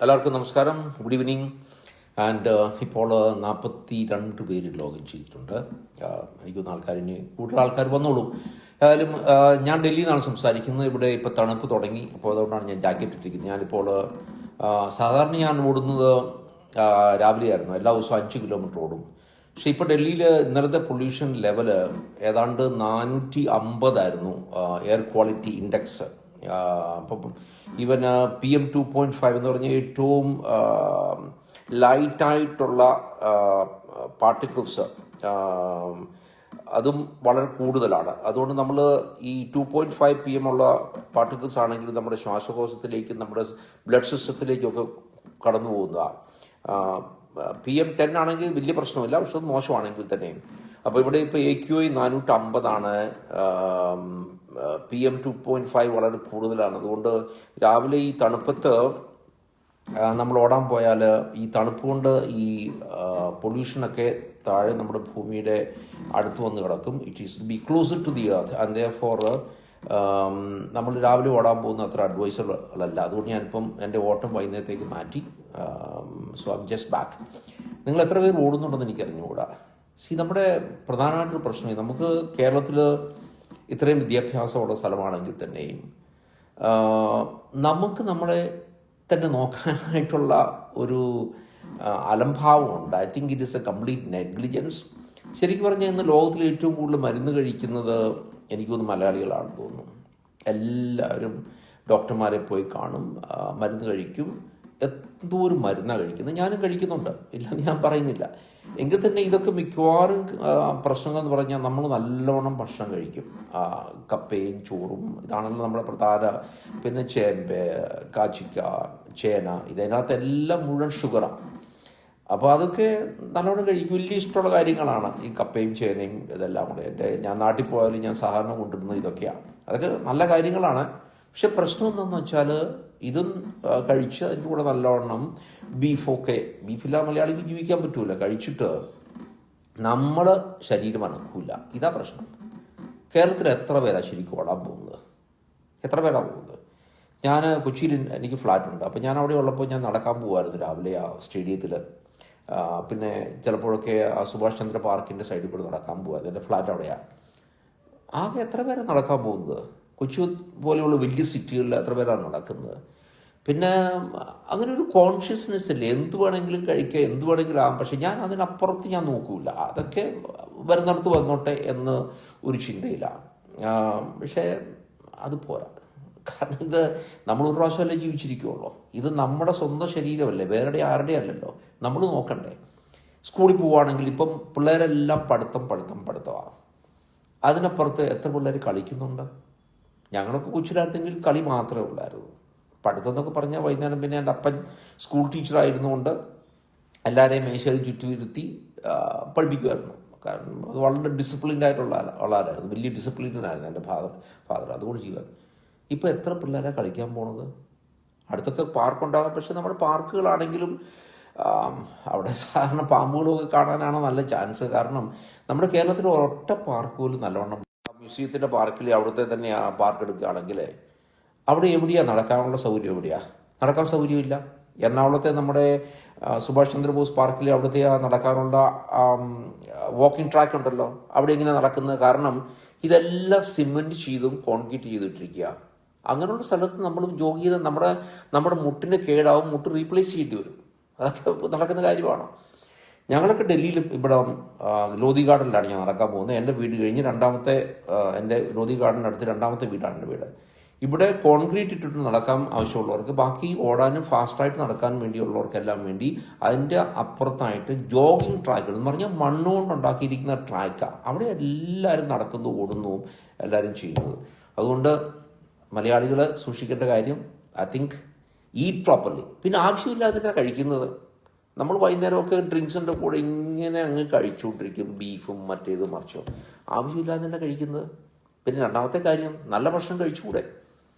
എല്ലാവർക്കും നമസ്കാരം, good evening. And ഇപ്പോൾ 42 പേര് ലോഗിൻ ചെയ്തിട്ടുണ്ട്. എനിക്കൊന്ന് ആൾക്കാരിന് കൂടുതൽ ആൾക്കാർ വന്നോളൂ. ഏതായാലും ഞാൻ ഡൽഹിയിൽ നിന്നാണ് സംസാരിക്കുന്നത്. ഇവിടെ ഇപ്പോൾ തണുപ്പ് തുടങ്ങി, അപ്പോൾ അതുകൊണ്ടാണ് ഞാൻ ജാക്കറ്റ് ഇട്ടിരിക്കുന്നത്. ഞാനിപ്പോൾ സാധാരണ ഞാൻ ഓടുന്നത് രാവിലെയായിരുന്നു, എല്ലാ ദിവസവും 5 കിലോമീറ്റർ ഓടും. പക്ഷേ ഇപ്പോൾ ഡൽഹിയിൽ ഇന്നലത്തെ പൊല്യൂഷൻ ലെവല് ഏതാണ്ട് 450 എയർ ക്വാളിറ്റി ഇൻഡെക്സ്. അപ്പം ഈവൻ PM2.5 എന്ന് പറഞ്ഞ ഏറ്റവും ലൈറ്റായിട്ടുള്ള പാർട്ടിക്കിൾസ് അതും വളരെ കൂടുതലാണ്. അതുകൊണ്ട് നമ്മൾ ഈ 2.5 PM ഉള്ള പാർട്ടിക്കിൾസ് ആണെങ്കിൽ നമ്മുടെ ശ്വാസകോശത്തിലേക്കും നമ്മുടെ ബ്ലഡ് സിസ്റ്റത്തിലേക്കൊക്കെ കടന്നു പോകുന്നതാണ്. PM10 ആണെങ്കിൽ വലിയ പ്രശ്നമില്ല, പക്ഷെ അത് മോശമാണെങ്കിൽ തന്നെയും. അപ്പോൾ ഇവിടെ ഇപ്പോൾ AQI 450 PM2.5 വളരെ കൂടുതലാണ്. അതുകൊണ്ട് രാവിലെ ഈ തണുപ്പത്ത് നമ്മൾ ഓടാൻ പോയാൽ ഈ തണുപ്പ് കൊണ്ട് ഈ പൊല്യൂഷനൊക്കെ താഴെ നമ്മുടെ ഭൂമിയുടെ അടുത്ത് വന്ന് കിടക്കും. It is be closer to the earth and therefore നമ്മൾ രാവിലെ ഓടാൻ പോകുന്ന അത്ര അഡ്വൈസബിൾ അല്ല. അതുകൊണ്ട് ഞാനിപ്പം എൻ്റെ ഓട്ടം വൈകുന്നേരത്തേക്ക് മാറ്റി. So I am just back. നിങ്ങൾ എത്ര പേര് ഓടുന്നുണ്ടെന്ന് എനിക്കറിഞ്ഞുകൂടാ. നമ്മുടെ പ്രധാനമായിട്ടൊരു പ്രശ്നം, നമുക്ക് കേരളത്തിൽ ഇത്രയും വിദ്യാഭ്യാസമുള്ള സ്ഥലമാണെങ്കിൽ തന്നെയും നമുക്ക് നമ്മളെ തന്നെ നോക്കാനായിട്ടുള്ള ഒരു അലംഭാവമുണ്ട്. I think it is a complete negligence. ശരിക്കും പറഞ്ഞാൽ ഇന്ന് ലോകത്തിൽ ഏറ്റവും കൂടുതൽ മരുന്ന് കഴിക്കുന്നത് എനിക്കൊന്ന് മലയാളികളാണെന്ന് തോന്നുന്നു. എല്ലാവരും ഡോക്ടർമാരെ പോയി കാണും, മരുന്ന് കഴിക്കും. എന്തോരം മരുന്നാണ് കഴിക്കുന്നത്. ഞാനും കഴിക്കുന്നുണ്ട്, ഇല്ലെന്ന് ഞാൻ പറയുന്നില്ല. എങ്കിൽ തന്നെ ഇതൊക്കെ മിക്കവാറും പ്രശ്നങ്ങൾ എന്ന് പറഞ്ഞാൽ നമ്മൾ നല്ലവണ്ണം ഭക്ഷണം കഴിക്കും. കപ്പയും ചോറും ഇതാണല്ലോ നമ്മുടെ പ്രധാന. പിന്നെ ചേമ്പ്, കാച്ചിക്ക, ചേന, ഇതിനകത്ത് എല്ലാം മുഴുവൻ ഷുഗറാണ്. അപ്പോൾ അതൊക്കെ നല്ലോണം കഴിക്കും. വലിയ ഇഷ്ടമുള്ള കാര്യങ്ങളാണ് ഈ കപ്പയും ചേനയും ഇതെല്ലാം കൂടെ. ഞാൻ നാട്ടിൽ പോയാലും ഞാൻ സാധാരണ കൊണ്ടുവരുന്നത് ഇതൊക്കെയാണ്. അതൊക്കെ നല്ല കാര്യങ്ങളാണ്. പക്ഷെ പ്രശ്നം എന്താണെന്ന് വെച്ചാൽ ഇതും കഴിച്ച് അതിൻ്റെ കൂടെ നല്ലവണ്ണം ബീഫില്ലാതെ മലയാളിക്ക് ജീവിക്കാൻ പറ്റൂല. കഴിച്ചിട്ട് നമ്മൾ ശരീരം അനക്കൂല. ഇതാ പ്രശ്നം. കേരളത്തിൽ എത്ര പേരാണ് ശരിക്കും ഓടാൻ പോകുന്നത്? എത്ര പേരാണ് പോകുന്നത്? ഞാൻ കൊച്ചിയിൽ എനിക്ക് ഫ്ലാറ്റുണ്ട്. അപ്പോൾ ഞാൻ അവിടെ ഉള്ളപ്പോൾ ഞാൻ നടക്കാൻ പോകുമായിരുന്നു രാവിലെ ആ സ്റ്റേഡിയത്തിൽ. പിന്നെ ചിലപ്പോഴൊക്കെ ആ സുഭാഷ് ചന്ദ്ര പാർക്കിൻ്റെ സൈഡിൽ കൂടെ നടക്കാൻ പോകുമായിരുന്നു. എൻ്റെ ഫ്ലാറ്റ് അവിടെയാണ്. ആകെ എത്ര പേരാണ് നടക്കാൻ പോകുന്നത്? കൊച്ചി പോലെയുള്ള വലിയ സിറ്റികളിൽ എത്ര പേരാണ് നടക്കുന്നത്? പിന്നെ അങ്ങനെ ഒരു കോൺഷ്യസ്നെസ് ഇല്ലേ? എന്ത് വേണമെങ്കിലും കഴിക്കുക, എന്ത് വേണമെങ്കിലും ആകാം. പക്ഷെ ഞാൻ അതിനപ്പുറത്ത് ഞാൻ നോക്കൂല. അതൊക്കെ വരുന്നിടത്ത് വന്നോട്ടെ എന്ന് ഒരു ചിന്തയിലാണ്. പക്ഷേ അത് പോരാ. കാരണം ഇത് നമ്മൾ ഒരു പ്രാവശ്യമല്ലേ ജീവിച്ചിരിക്കുള്ളൂ. ഇത് നമ്മുടെ സ്വന്തം ശരീരമല്ലേ, വേറെ ആരുടെ അല്ലല്ലോ. നമ്മൾ നോക്കണ്ടേ? സ്കൂളിൽ പോവുകയാണെങ്കിൽ ഇപ്പം പിള്ളേരെല്ലാം പഠിത്തമാണ്. അതിനപ്പുറത്ത് എത്ര പിള്ളേർ കളിക്കുന്നുണ്ട്? ഞങ്ങളൊക്കെ കൊച്ചിലായിരുന്നെങ്കിൽ കളി മാത്രമേ ഉള്ളായിരുന്നു. പഠിത്തം എന്നൊക്കെ പറഞ്ഞാൽ വൈകുന്നേരം പിന്നെ എൻ്റെ അപ്പൻ സ്കൂൾ ടീച്ചറായിരുന്നുകൊണ്ട് എല്ലാവരെയും മേശയിൽ ചുറ്റുമിരുത്തി പഠിപ്പിക്കുമായിരുന്നു. കാരണം അത് വളരെ ഡിസിപ്ലിൻഡ് ആയിട്ടുള്ള ആളായിരുന്നു. വലിയ ഡിസിപ്ലിനായിരുന്നു എൻ്റെ ഫാദർ. അതുകൊണ്ട് ചെയ്യുമായിരുന്നു. ഇപ്പോൾ എത്ര പിള്ളേരാണ് കളിക്കാൻ പോണത്? അടുത്തൊക്കെ പാർക്കുണ്ടാകാം. പക്ഷെ നമ്മുടെ പാർക്കുകളാണെങ്കിലും അവിടെ സാധാരണ പാമ്പുകളൊക്കെ കാണാനാണ് നല്ല ചാൻസ്. കാരണം നമ്മുടെ കേരളത്തിൽ ഒരൊറ്റ പാർക്ക് പോലും നല്ലവണ്ണം, മ്യൂസിയത്തിൻ്റെ പാർക്കിൽ അവിടുത്തെ തന്നെ ആ പാർക്ക് എടുക്കുകയാണെങ്കിൽ അവിടെ എവിടെയാണ് നടക്കാനുള്ള സൗകര്യം? നടക്കാൻ സൗകര്യമില്ല. എറണാകുളത്തെ നമ്മുടെ സുഭാഷ് ചന്ദ്രബോസ് പാർക്കിൽ അവിടുത്തെ നടക്കാനുള്ള വാക്കിംഗ് ട്രാക്ക് ഉണ്ടല്ലോ, അവിടെ എങ്ങനെ നടക്കുന്നത്? കാരണം ഇതെല്ലാം സിമെൻറ്റ് ചെയ്തും കോൺക്രീറ്റ് ചെയ്തിട്ടിരിക്കുക. അങ്ങനെയുള്ള സ്ഥലത്ത് നമ്മൾ ജോഗ് ചെയ്ത് നമ്മുടെ മുട്ടിന് കേടാവും, മുട്ട് റീപ്ലേസ് ചെയ്യേണ്ടി വരും. അതൊക്കെ നടക്കുന്ന കാര്യമാണ്. ഞങ്ങളൊക്കെ ഡൽഹിയിൽ ഇവിടെ ലോധി ഗാർഡനിലാണ് ഞാൻ നടക്കാൻ പോകുന്നത്. എൻ്റെ വീട് കഴിഞ്ഞ് എൻ്റെ ലോധി ഗാർഡനടുത്ത് രണ്ടാമത്തെ വീടാണ് എൻ്റെ വീട്. ഇവിടെ കോൺക്രീറ്റ് ഇട്ടിട്ട് നടക്കാൻ ആവശ്യമുള്ളവർക്ക്, ബാക്കി ഓടാനും ഫാസ്റ്റായിട്ട് നടക്കാനും വേണ്ടിയുള്ളവർക്കെല്ലാം വേണ്ടി അതിൻ്റെ അപ്പുറത്തായിട്ട് ജോഗിങ് ട്രാക്ക് എന്ന് പറഞ്ഞാൽ മണ്ണുകൊണ്ട് ഉണ്ടാക്കിയിരിക്കുന്ന ട്രാക്കാണ്. അവിടെ എല്ലാവരും നടക്കുന്നു, ഓടുന്നു, എല്ലാവരും ചെയ്യുന്നത്. അതുകൊണ്ട് മലയാളികൾ സൂക്ഷിക്കേണ്ട കാര്യം, ഐ തിങ്ക് ഈറ്റ് പ്രോപ്പർലി. പിന്നെ ആവശ്യമില്ലാതെ കഴിക്കുന്നത്. നമ്മൾ വൈകുന്നേരമൊക്കെ ഡ്രിങ്ക്സിൻ്റെ കൂടെ ഇങ്ങനെ അങ്ങ് കഴിച്ചുകൊണ്ടിരിക്കും, ബീഫും മറ്റേതും മറിച്ചോ. ആവശ്യമില്ലാതെ തന്നെ കഴിക്കുന്നത്. പിന്നെ രണ്ടാമത്തെ കാര്യം, നല്ല ഭക്ഷണം കഴിച്ചുകൂടെ?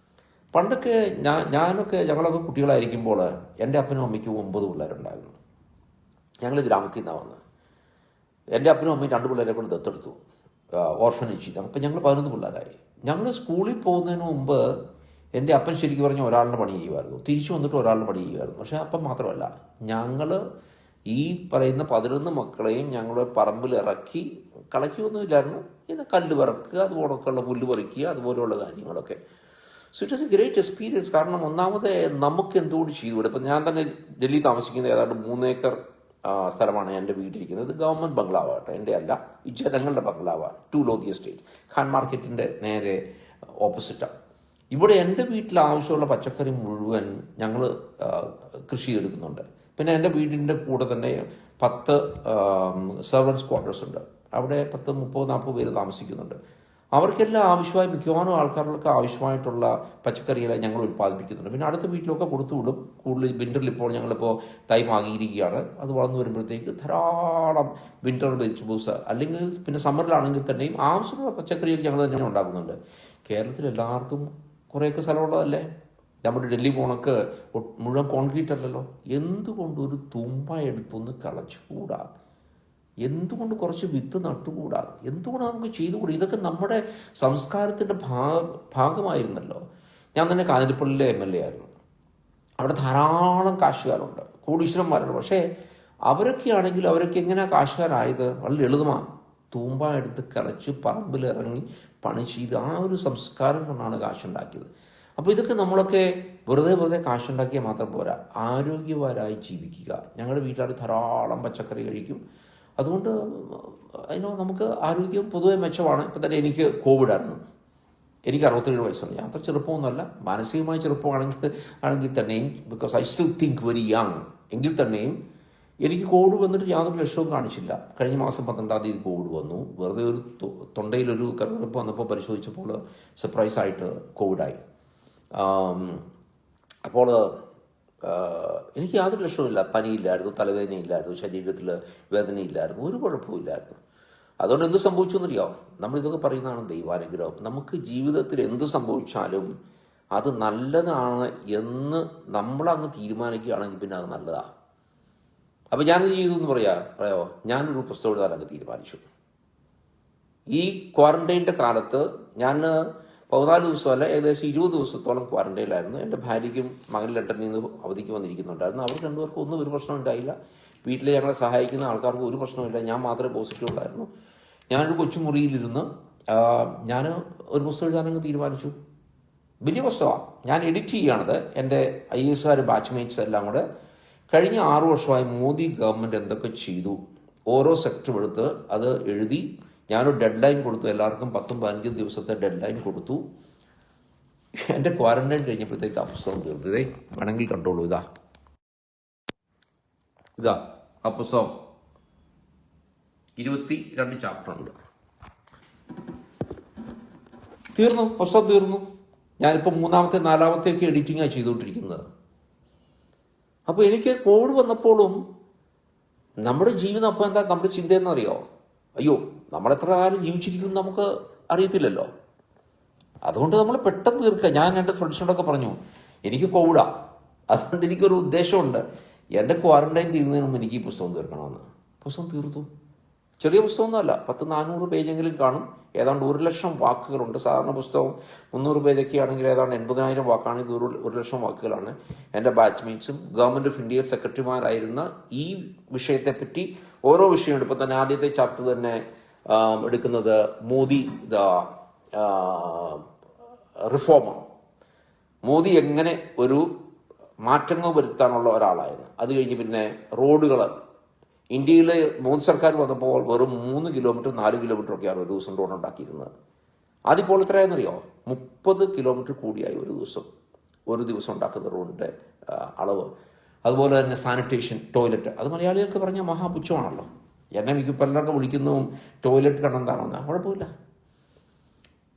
പണ്ടൊക്കെ ഞങ്ങളൊക്കെ കുട്ടികളായിരിക്കുമ്പോൾ എൻ്റെ അപ്പനും അമ്മയ്ക്കും 9 പിള്ളേരുണ്ടായിരുന്നു. ഞങ്ങൾ ഗ്രാമത്തിൽ നിന്നാണ് വന്നത്. എൻ്റെ അപ്പനും അമ്മയും 2 പിള്ളേരെ കൊണ്ട് ദത്തെടുത്തു ഓർഫനേജിൽ. അപ്പം ഞങ്ങൾ 11 പിള്ളേരായി. ഞങ്ങൾ സ്കൂളിൽ പോകുന്നതിന് മുമ്പ് എൻ്റെ അപ്പൻ ശരിക്കും പറഞ്ഞാൽ ഒരാളിന് പണി ചെയ്യുമായിരുന്നു, തിരിച്ചു വന്നിട്ട് ഒരാളിന് പണി ചെയ്യുമായിരുന്നു. പക്ഷേ അപ്പം മാത്രമല്ല, ഞങ്ങൾ ഈ പറയുന്ന 11 മക്കളെയും ഞങ്ങൾ പറമ്പിൽ ഇറക്കി കളയ്ക്കുകയൊന്നുമില്ലായിരുന്നു. പിന്നെ കല്ല് പറക്കുക, അതുപോലൊക്കെയുള്ള പുല്ല് പറിക്കുക, അതുപോലെയുള്ള കാര്യങ്ങളൊക്കെ. So it is A great experience. കാരണം ഒന്നാമത് നമുക്ക് എന്തുകൊണ്ട് ചെയ്തുകൂടെ? ഇപ്പം ഞാൻ തന്നെ ഡൽഹി താമസിക്കുന്നത് ഏതാണ്ട് 3 ഏക്കർ സ്ഥലമാണ് എൻ്റെ വീട്ടിലിരിക്കുന്നത്. ഗവൺമെൻറ് ബംഗ്ലാവാട്ടെ, എൻ്റെ അല്ല, ഈ ജനങ്ങളുടെ ബംഗ്ലാവാണ്. 2 ലോധി എസ്റ്റേറ്റ്, ഖാൻ മാർക്കറ്റിൻ്റെ നേരെ ഓപ്പോസിറ്റാണ്. ഇവിടെ എൻ്റെ വീട്ടിൽ ആവശ്യമുള്ള പച്ചക്കറി മുഴുവൻ ഞങ്ങൾ കൃഷി എടുക്കുന്നുണ്ട്. പിന്നെ എൻ്റെ വീടിൻ്റെ കൂടെ തന്നെ 10 സെർവൻസ് ക്വാർട്ടേഴ്സ് ഉണ്ട്. അവിടെ 10, 30, 40 പേര് താമസിക്കുന്നുണ്ട്. അവർക്കെല്ലാം ആവശ്യമായ മിക്കവാറും ആൾക്കാർക്ക് ആവശ്യമായിട്ടുള്ള പച്ചക്കറികളെ ഞങ്ങൾ ഉൽപ്പാദിപ്പിക്കുന്നുണ്ട്. പിന്നെ അടുത്ത വീട്ടിലൊക്കെ കൊടുത്തു വിടും. കൂടുതൽ വിൻ്ററിൽ ഇപ്പോൾ ഞങ്ങളിപ്പോൾ തൈ വാങ്ങിയിരിക്കുകയാണ്. അത് വളർന്നു വരുമ്പോഴത്തേക്ക് ധാരാളം വിൻ്റർ വെജിറ്റബിൾസ്, അല്ലെങ്കിൽ പിന്നെ സമ്മറിലാണെങ്കിൽ തന്നെയും ആവശ്യമുള്ള പച്ചക്കറികൾ ഞങ്ങൾ തന്നെ ഉണ്ടാക്കുന്നുണ്ട്. കേരളത്തിൽ എല്ലാവർക്കും കുറേയൊക്കെ സ്ഥലമുള്ളതല്ലേ. നമ്മുടെ ഡൽഹി പോണക്ക് മുഴുവൻ കോൺക്രീറ്റ് അല്ലല്ലോ. എന്തുകൊണ്ട് ഒരു തുമ്പ എടുത്തൊന്ന് കളച്ചുകൂടാ? എന്തുകൊണ്ട് കുറച്ച് വിത്ത് നട്ടുകൂടാ? എന്തുകൊണ്ട് നമുക്ക് ചെയ്തുകൂടാ? ഇതൊക്കെ നമ്മുടെ സംസ്കാരത്തിൻ്റെ ഭാഗമായിരുന്നല്ലോ. ഞാൻ തന്നെ കാഞ്ഞിരപ്പള്ളിയിലെ MLA ആയിരുന്നു. അവിടെ ധാരാളം കാശുകാരുണ്ട്, കോടീശ്വരന്മാരുണ്ട്. പക്ഷേ അവരൊക്കെ എങ്ങനെയാണ് കാശുകാരായത്? വളരെ ലളിതമാണ്. തൂമ്പ എടുത്ത് കളച്ച് പറമ്പിലിറങ്ങി പണി ചെയ്ത് ആ ഒരു സംസ്കാരം കൊണ്ടാണ് കാശുണ്ടാക്കിയത്. അപ്പോൾ ഇതൊക്കെ നമ്മളൊക്കെ വെറുതെ കാശുണ്ടാക്കിയാൽ മാത്രം പോരാ, ആരോഗ്യവാനായി ജീവിക്കുക. ഞങ്ങളുടെ വീട്ടിൽ ധാരാളം പച്ചക്കറി കഴിക്കും. അതുകൊണ്ട് നമുക്ക് ആരോഗ്യം പൊതുവെ മെച്ചമാണ്. ഇപ്പം തന്നെ എനിക്ക് കോവിഡായിരുന്നു. എനിക്ക് 67 വയസ്സുണ്ട്. ഞാൻ അത്ര ചെറുപ്പമൊന്നുമല്ല, മാനസികമായി ചെറുപ്പമാണെങ്കിൽ തന്നെയും, because I still think very young, എങ്കിൽ തന്നെയും എനിക്ക് കോവിഡ് വന്നിട്ട് യാതൊരു ലക്ഷണവും കാണിച്ചില്ല. കഴിഞ്ഞ മാസം 12-ാം തീയതി കോവിഡ് വന്നു. വെറുതെ ഒരു തൊണ്ടയിലൊരു കറുപ്പ് വന്നപ്പോൾ പരിശോധിച്ചപ്പോൾ സർപ്രൈസായിട്ട് കോവിഡായി. അപ്പോൾ എനിക്ക് യാതൊരു ലക്ഷണമില്ല. പനിയില്ലായിരുന്നു, തലവേദനയില്ലായിരുന്നു, ശരീരത്തിൽ വേദനയില്ലായിരുന്നു, ഒരു കുഴപ്പമില്ലായിരുന്നു. അതുകൊണ്ട് എന്ത് സംഭവിച്ചു എന്നറിയോ? നമ്മളിതൊക്കെ പറയുന്നതാണ് ദൈവാനുഗ്രഹം. നമുക്ക് ജീവിതത്തിൽ എന്ത് സംഭവിച്ചാലും അത് നല്ലതാണ് എന്ന് നമ്മളങ്ങ് തീരുമാനിക്കുകയാണെങ്കിൽ പിന്നെ അത് നല്ലതാണ്. അപ്പം ഞാനത് ചെയ്തു എന്ന് പറയാമോ? ഞാനൊരു പുസ്തകം എഴുതാനങ്ങ് തീരുമാനിച്ചു. ഈ ക്വാറന്റൈൻ്റെ കാലത്ത് ഞാൻ 14 ദിവസമല്ല, ഏകദേശം 20 ദിവസത്തോളം ക്വാറന്റൈനിലായിരുന്നു. എൻ്റെ ഭാര്യയ്ക്കും മകൻ ലണ്ടനിൽ നിന്ന് അവധിക്ക് വന്നിരിക്കുന്നുണ്ടായിരുന്നു. അവർ രണ്ടുപേർക്കും ഒന്നും ഒരു പ്രശ്നം ഉണ്ടായില്ല. വീട്ടിൽ ഞങ്ങളെ സഹായിക്കുന്ന ആൾക്കാർക്ക് ഒരു പ്രശ്നമില്ല. ഞാൻ മാത്രമേ പോസിറ്റീവ് ഉള്ളായിരുന്നു. ഞാനൊരു കൊച്ചുമുറിയിലിരുന്ന് ഞാൻ ഒരു പുസ്തകം എഴുതാനങ്ങ് തീരുമാനിച്ചു. വലിയ പുസ്തകമാണ്. ഞാൻ എഡിറ്റ് ചെയ്യുകയാണത്. എൻ്റെ IAS ബാച്ച്മേറ്റ്സ് എല്ലാം കൂടെ കഴിഞ്ഞ 6 വർഷമായി മോദി ഗവൺമെൻറ് എന്തൊക്കെ ചെയ്തു, ഓരോ സെക്ടറും എടുത്ത് അത് എഴുതി. ഞാനൊരു ഡെഡ് ലൈൻ കൊടുത്തു. എല്ലാവർക്കും 10-15 ദിവസത്തെ ഡെഡ് ലൈൻ കൊടുത്തു. എൻ്റെ ക്വാറന്റൈൻ കഴിഞ്ഞപ്പോഴത്തേക്ക് ആ പുസ്തകം തീർന്നു. വേണമെങ്കിൽ കണ്ടോളൂ. ഇതാ ആ പുസ്തകം. 22 ചാപ്റ്റർ ഉണ്ട്. തീർന്നു, പുസ്തകം തീർന്നു. ഞാനിപ്പോൾ 3-ാമത്തെ 4-ാമത്തേക്ക് എഡിറ്റിംഗാണ് ചെയ്തുകൊണ്ടിരിക്കുന്നത്. അപ്പോൾ എനിക്ക് കോവിഡ് വന്നപ്പോഴും നമ്മുടെ ജീവിതം അപ്പോൾ എന്താ നമ്മുടെ ചിന്തയെന്നറിയോ? അയ്യോ, നമ്മളെത്ര കാലം ജീവിച്ചിരിക്കും നമുക്ക് അറിയത്തില്ലല്ലോ. അതുകൊണ്ട് നമ്മൾ പെട്ടെന്ന് തീർക്കുക. ഞാൻ എൻ്റെ ഫ്രണ്ട്സിനോടൊക്കെ പറഞ്ഞു, എനിക്ക് കോവിഡാ, അതുകൊണ്ട് എനിക്കൊരു ഉദ്ദേശമുണ്ട്. എൻ്റെ ക്വാറന്റൈൻ തീരുന്നതിന് മുമ്പ് എനിക്ക് ഈ പുസ്തകം തീർക്കണമെന്ന്. പുസ്തകം തീർത്തു. ചെറിയ പുസ്തകമൊന്നുമല്ല, 1000-400 പേജെങ്കിലും കാണും. ഏതാണ്ട് 1,00,000 വാക്കുകളുണ്ട്. സാധാരണ പുസ്തകം 300 പേജൊക്കെ ആണെങ്കിൽ ഏതാണ്ട് 80,000 വാക്കാണ്. ഇത് 1,00,000 വാക്കുകളാണ്. എൻ്റെ ബാച്ച്മേറ്റ്സും ഗവൺമെൻറ് ഓഫ് ഇന്ത്യ സെക്രട്ടറിമാരായിരുന്ന ഈ വിഷയത്തെപ്പറ്റി ഓരോ വിഷയം ഇപ്പോൾ തന്നെ ആദ്യത്തെ ചാപ്റ്റർ തന്നെ എടുക്കുന്നത് മോദി റിഫോമർ. മോദി എങ്ങനെ ഒരു മാറ്റങ്ങൾ വരുത്താനുള്ള ഒരാളായിരുന്നു. അത് കഴിഞ്ഞ് പിന്നെ റോഡുകൾ. ഇന്ത്യയിലെ മോദി സർക്കാർ വന്നപ്പോൾ വെറും 3 കിലോമീറ്റർ 4 കിലോമീറ്റർ ഒക്കെയാണ് ഒരു ദിവസം റോഡ് ഉണ്ടാക്കിയിരുന്നത്. അതിപ്പോൾ എത്രയാണെന്നറിയോ? 30 കിലോമീറ്റർ കൂടിയായി ഒരു ദിവസം ഉണ്ടാക്കുന്ന റോഡിൻ്റെ അളവ്. അതുപോലെ തന്നെ സാനിറ്റേഷൻ, ടോയ്ലറ്റ്. അത് മലയാളികൾക്ക് പറഞ്ഞാൽ മഹാപുച്ഛമാണല്ലോ. എന്നെ മിക്കപ്പല്ലൊക്കെ വിളിക്കുന്നതും ടോയ്ലറ്റ് കണ്ടെന്താണെന്ന്. കുഴപ്പമില്ല.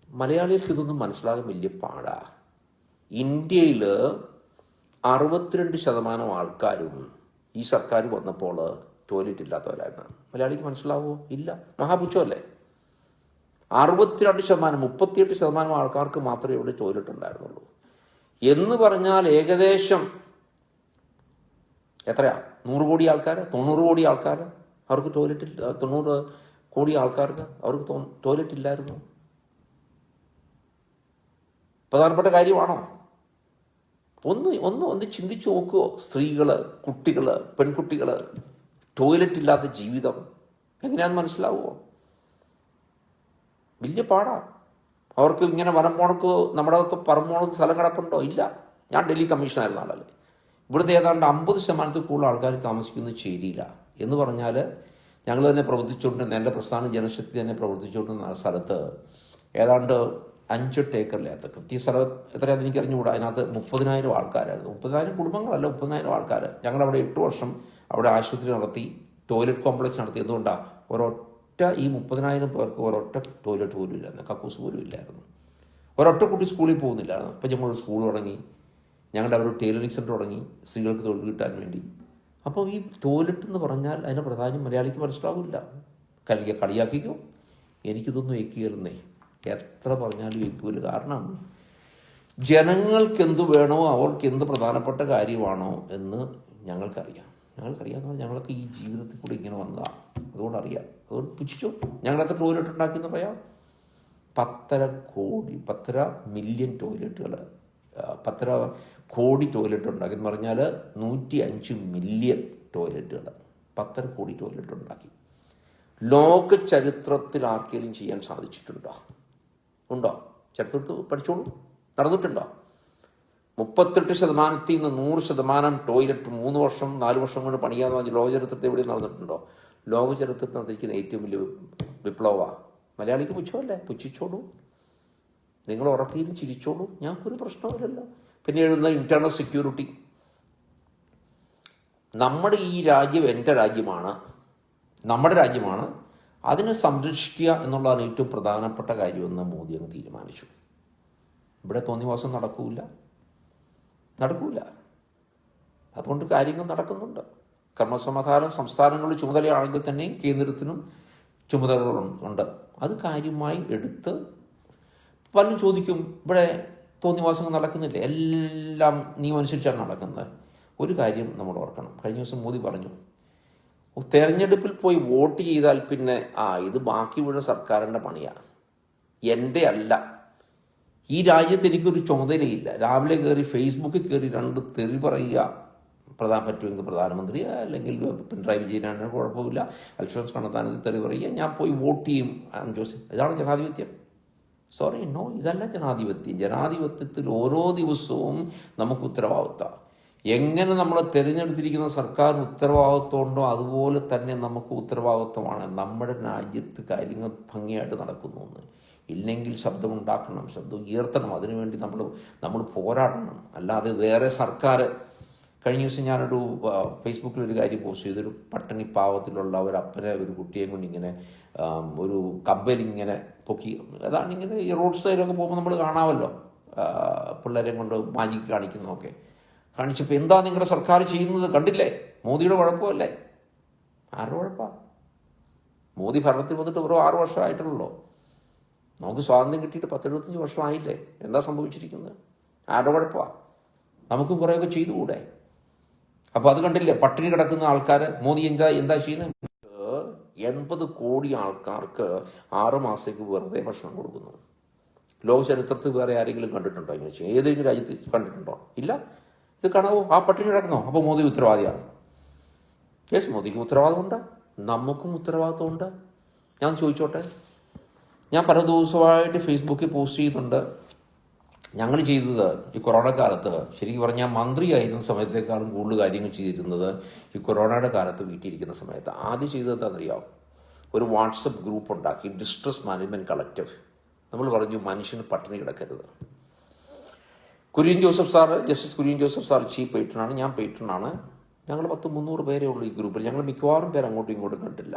മലയാളികൾക്ക് ഇതൊന്നും മനസ്സിലാകാൻ വലിയ പാടാ. ഇന്ത്യയിൽ 62% ആൾക്കാരും ഈ സർക്കാർ വന്നപ്പോൾ ടോയ്ലറ്റ് ഇല്ലാത്തവരായിരുന്നു. മലയാളിക്ക് മനസ്സിലാവുമോ? ഇല്ല. മഹാപുച്ഛമല്ലേ? 62%, 38% ആൾക്കാർക്ക് മാത്രമേ ഇവിടെ ടോയ്ലറ്റ് ഉണ്ടായിരുന്നുള്ളൂ. എന്ന് പറഞ്ഞാൽ ഏകദേശം എത്രയാ? 100 കോടി ആൾക്കാർ, 90 കോടി ആൾക്കാർ അവർക്ക് ടോയ്ലറ്റ്, 90 കോടി ആൾക്കാർക്ക് അവർക്ക് ടോയ്ലറ്റ് ഇല്ലായിരുന്നു. പ്രധാനപ്പെട്ട കാര്യമാണോ? ഒന്ന് ചിന്തിച്ചു നോക്കുമോ? സ്ത്രീകൾ, കുട്ടികൾ, പെൺകുട്ടികൾ ടോയ്ലറ്റ് ഇല്ലാത്ത ജീവിതം എങ്ങനെയാണെന്ന് മനസ്സിലാവുമോ? വലിയ പാടാ. അവർക്ക് ഇങ്ങനെ വനം പോണക്ക്, നമ്മുടെ ഒക്കെ പറമ്പോണക്ക് സ്ഥലം കിടപ്പുണ്ടോ? ഇല്ല. ഞാൻ ഡൽഹി കമ്മീഷണറായിരുന്ന ആളല്ലേ. ഇവിടുത്തെ ഏതാണ്ട് 50% കൂടുതൽ ആൾക്കാർ താമസിക്കുന്നത് ചേരിയില്ല. എന്ന് പറഞ്ഞാൽ ഞങ്ങൾ തന്നെ പ്രവർത്തിച്ചുകൊണ്ടിരുന്ന, എൻ്റെ പ്രസ്ഥാന ജനശക്തി തന്നെ പ്രവർത്തിച്ചുകൊണ്ടിരുന്ന സ്ഥലത്ത് ഏതാണ്ട് 5-8 ഏക്കറിലകത്ത് കൃത്യ സ്ഥലം എത്രയാണെന്ന് എനിക്ക് അറിഞ്ഞുകൂടാ. അതിനകത്ത് 30,000 ആൾക്കാരായിരുന്നു. 30,000 കുടുംബങ്ങളല്ല, 30,000 ആൾക്കാർ. ഞങ്ങളവിടെ 8 വർഷം അവിടെ ആശുപത്രി നടത്തി, ടോയ്ലറ്റ് കോംപ്ലക്സ് നടത്തി. എന്തുകൊണ്ടാണ്? ഒരൊറ്റ ഈ 30,000 പേർക്ക് ഒരൊറ്റ ടോയ്ലറ്റ് പോലും ഇല്ലായിരുന്നു, കക്കൂസ് പോലും ഇല്ലായിരുന്നു. ഒരൊറ്റ കുട്ടി സ്കൂളിൽ പോകുന്നില്ലായിരുന്നു. അപ്പം നമ്മൾ സ്കൂൾ തുടങ്ങി, ഞങ്ങളുടെ അവിടെ ടൈലറിംഗ് സെൻറ്റർ തുടങ്ങി സ്ത്രീകൾക്ക് തൊഴിൽ കിട്ടാൻ വേണ്ടി. അപ്പോൾ ഈ ടോയ്ലറ്റ് എന്ന് പറഞ്ഞാൽ അതിൻ്റെ പ്രാധാന്യം മലയാളിക്ക് മനസ്സിലാവില്ല. കളിയാക്കിക്കോ, എനിക്കിതൊന്നും ഏക്കുകയറുന്നേ, എത്ര പറഞ്ഞാലും ഏക്കൂല. കാരണം ജനങ്ങൾക്ക് എന്ത് വേണോ, അവർക്ക് എന്ത് പ്രധാനപ്പെട്ട കാര്യമാണോ എന്ന് ഞങ്ങൾക്കറിയാം. ഞങ്ങൾക്കറിയാമെന്ന് പറഞ്ഞാൽ ഞങ്ങൾക്ക് ഈ ജീവിതത്തിൽ കൂടെ ഇങ്ങനെ വന്നതാണ്, അതുകൊണ്ട് അറിയാം. അതുകൊണ്ട് പുച്ഛിച്ചോ. ഞങ്ങളെത്ര ടോയ്ലറ്റ് ഉണ്ടാക്കിയെന്ന് പറയാം. 10 മില്യൺ ടോയ്ലറ്റുകൾ, 10 കോടി ടോയ്ലറ്റ് ഉണ്ടാക്കി എന്ന് പറഞ്ഞാൽ 105 മില്യൺ ടോയ്ലറ്റുകൾ, 10 കോടി ടോയ്ലറ്റ് ഉണ്ടാക്കി. ലോക ചരിത്രത്തിൽ ആർക്കെങ്കിലും ചെയ്യാൻ സാധിച്ചിട്ടുണ്ടോ? ഉണ്ടോ? ചരിത്രത്തിൽ പഠിച്ചോളൂ. നടന്നിട്ടുണ്ടോ? 38% നിന്ന് 100% ടോയ്ലറ്റ് 3 വർഷം 4 വർഷം കൊണ്ട് പണിയാന്ന് പറഞ്ഞ് ലോക ചരിത്രത്തിൽ എവിടെ നടന്നിട്ടുണ്ടോ? ലോക ചരിത്രത്തിൽ നടന്നിരിക്കുന്ന ഏറ്റവും വലിയ വിപ്ലവമാണ്. മലയാളിക്ക് പുച്ഛമല്ലേ? പുച്ഛിച്ചോളൂ, നിങ്ങൾ ഉറക്കിയിൽ ചിരിച്ചോളൂ, ഞങ്ങൾക്കൊരു പ്രശ്നമില്ലല്ലോ. പിന്നെ എഴുതുന്ന ഇന്റേണൽ സെക്യൂരിറ്റി. നമ്മുടെ ഈ രാജ്യം എൻ്റെ രാജ്യമാണ്, നമ്മുടെ രാജ്യമാണ്, അതിനെ സംരക്ഷിക്കുക എന്നുള്ളതാണ് ഏറ്റവും പ്രധാനപ്പെട്ട കാര്യമെന്ന് മോദി അങ്ങ് തീരുമാനിച്ചു. ഇവിടെ തോന്നിവാസം നടക്കൂല. അതുകൊണ്ട് കാര്യങ്ങൾ നടക്കുന്നുണ്ട്. ക്രമസമാധാനം സംസ്ഥാനങ്ങളുടെ ചുമതലയാണെങ്കിൽ തന്നെയും കേന്ദ്രത്തിനും ചുമതലകളുണ്ട്. അത് കാര്യമായി എടുത്ത് പലരും ചോദിക്കും, ഇവിടെ തോന്നിവാസങ്ങൾ നടക്കുന്നില്ല, എല്ലാം നിയമം അനുസരിച്ചാണ് നടക്കുന്നത്. ഒരു കാര്യം നമ്മൾ ഓർക്കണം. കഴിഞ്ഞ ദിവസം മോദി പറഞ്ഞു, തെരഞ്ഞെടുപ്പിൽ പോയി വോട്ട് ചെയ്താൽ പിന്നെ ഇത് ബാക്കി മുഴുവൻ സർക്കാരിൻ്റെ പണിയാണ്, എൻ്റെ അല്ല. ഈ രാജ്യത്ത് എനിക്കൊരു ചുമതലയില്ല. രാവിലെ കയറി ഫേസ്ബുക്കിൽ കയറി 2 തെറി പറയുക, പറ്റുമെങ്കിൽ പ്രധാനമന്ത്രി അല്ലെങ്കിൽ പിണറായി വിജയനാണ്, കുഴപ്പമില്ല. അൽഫോൻസ് കണ്ണന്താനത്തിൽ തെറി പറയുക, ഞാൻ പോയി വോട്ട് ചെയ്യും ജോസഫ്. ഇതാണ് ജനാധിപത്യം? സോറി, നോ, ഇതല്ല ജനാധിപത്യം. ജനാധിപത്യത്തിൽ ഓരോ ദിവസവും നമുക്ക് ഉത്തരവാദിത്തം. എങ്ങനെ നമ്മൾ തിരഞ്ഞെടുത്തിരിക്കുന്ന സർക്കാരിന് ഉത്തരവാദിത്വമുണ്ടോ അതുപോലെ തന്നെ നമുക്ക് ഉത്തരവാദിത്വമാണ് നമ്മുടെ രാജ്യത്ത് കാര്യങ്ങൾ ഭംഗിയായിട്ട് നടക്കുന്നു എന്ന്. ഇല്ലെങ്കിൽ ശബ്ദമുണ്ടാക്കണം, ശബ്ദം ഉയർത്തണം. അതിനുവേണ്ടി നമ്മൾ പോരാടണം. അല്ലാതെ വേറെ സർക്കാർ. കഴിഞ്ഞ ദിവസം ഞാനൊരു ഫേസ്ബുക്കിലൊരു കാര്യം പോസ്റ്റ് ചെയ്തു. ഒരു പട്ടിണി പാവത്തിലുള്ള ഒരു അപ്പനെ ഒരു കുട്ടിയെ കൊണ്ട് ഇങ്ങനെ ഒരു കമ്പലിങ്ങനെ പൊക്കി, അതാണ് ഇങ്ങനെ ഈ റോഡ് സൈഡിലൊക്കെ പോകുമ്പോൾ നമ്മൾ കാണാമല്ലോ, പിള്ളേരെ കൊണ്ട് മാജിക്ക് കാണിക്കുന്നതൊക്കെ. കാണിച്ചപ്പോൾ എന്താ നിങ്ങളുടെ സർക്കാർ ചെയ്യുന്നത് കണ്ടില്ലേ? മോദിയുടെ കുഴപ്പമല്ലേ? ആരുടെ കുഴപ്പമാണ്? മോദി ഭരണത്തിൽ വന്നിട്ട് വെറും 6 വർഷമായിട്ടുള്ളൂ. നമുക്ക് സ്വാതന്ത്ര്യം കിട്ടിയിട്ട് 10-75 വർഷമായില്ലേ? എന്താ സംഭവിച്ചിരിക്കുന്നത്? ആരുടെ കുഴപ്പമാണ്? നമുക്കും കുറേയൊക്കെ ചെയ്തുകൂടെ? അപ്പോൾ അത് കണ്ടില്ലേ, പട്ടിണി കിടക്കുന്ന ആൾക്കാർ മോദി എന്താ ചെയ്യുന്നത്? 80 കോടി ആൾക്കാർക്ക് 6 മാസത്തേക്ക് വെറുതെ ഭക്ഷണം കൊടുക്കുന്നു. ലോക ചരിത്രത്തിൽ വേറെ ആരെങ്കിലും കണ്ടിട്ടുണ്ടോ ഇങ്ങനെ? ഏതെങ്കിലും രാജ്യത്ത് കണ്ടിട്ടുണ്ടോ? ഇല്ല. ഇത് കാണാവോ? ആ പട്ടിണി കിടക്കുന്നോ? അപ്പോൾ മോദി ഉത്തരവാദിയാണ്. യെസ്, മോദിക്ക് ഉത്തരവാദിത്തമുണ്ട്, നമുക്കും ഉത്തരവാദിത്തമുണ്ട്. ഞാൻ ചോദിച്ചോട്ടെ, ഞാൻ പല ദിവസമായിട്ട് ഫേസ്ബുക്കിൽ പോസ്റ്റ് ചെയ്യുന്നുണ്ട്. ഞങ്ങൾ ചെയ്തത് ഈ കൊറോണ കാലത്ത്, ശരിക്കും പറഞ്ഞാൽ മന്ത്രിയായിരുന്ന സമയത്തേക്കാളും കൂടുതൽ കാര്യങ്ങൾ ചെയ്തിരുന്നത് ഈ കൊറോണയുടെ കാലത്ത് വീട്ടിലിരിക്കുന്ന സമയത്ത്. ആദ്യം ചെയ്തത് എന്താണെന്നറിയാമോ? ഒരു വാട്സപ്പ് ഗ്രൂപ്പ് ഉണ്ടാക്കി, ഡിസ്ട്രസ് മാനേജ്മെൻറ്റ് കളക്റ്റീവ്. നമ്മൾ പറഞ്ഞു മനുഷ്യന് പട്ടിണി കിടക്കരുത്. Justice Kurian Joseph sir chief പേട്രനാണ്, ഞാൻ പേട്രനാണ്. ഞങ്ങൾ 300 പേരേ ഉള്ളൂ ഈ ഗ്രൂപ്പിൽ. ഞങ്ങൾ മിക്കവാറും പേര് അങ്ങോട്ടും ഇങ്ങോട്ടും കണ്ടില്ല.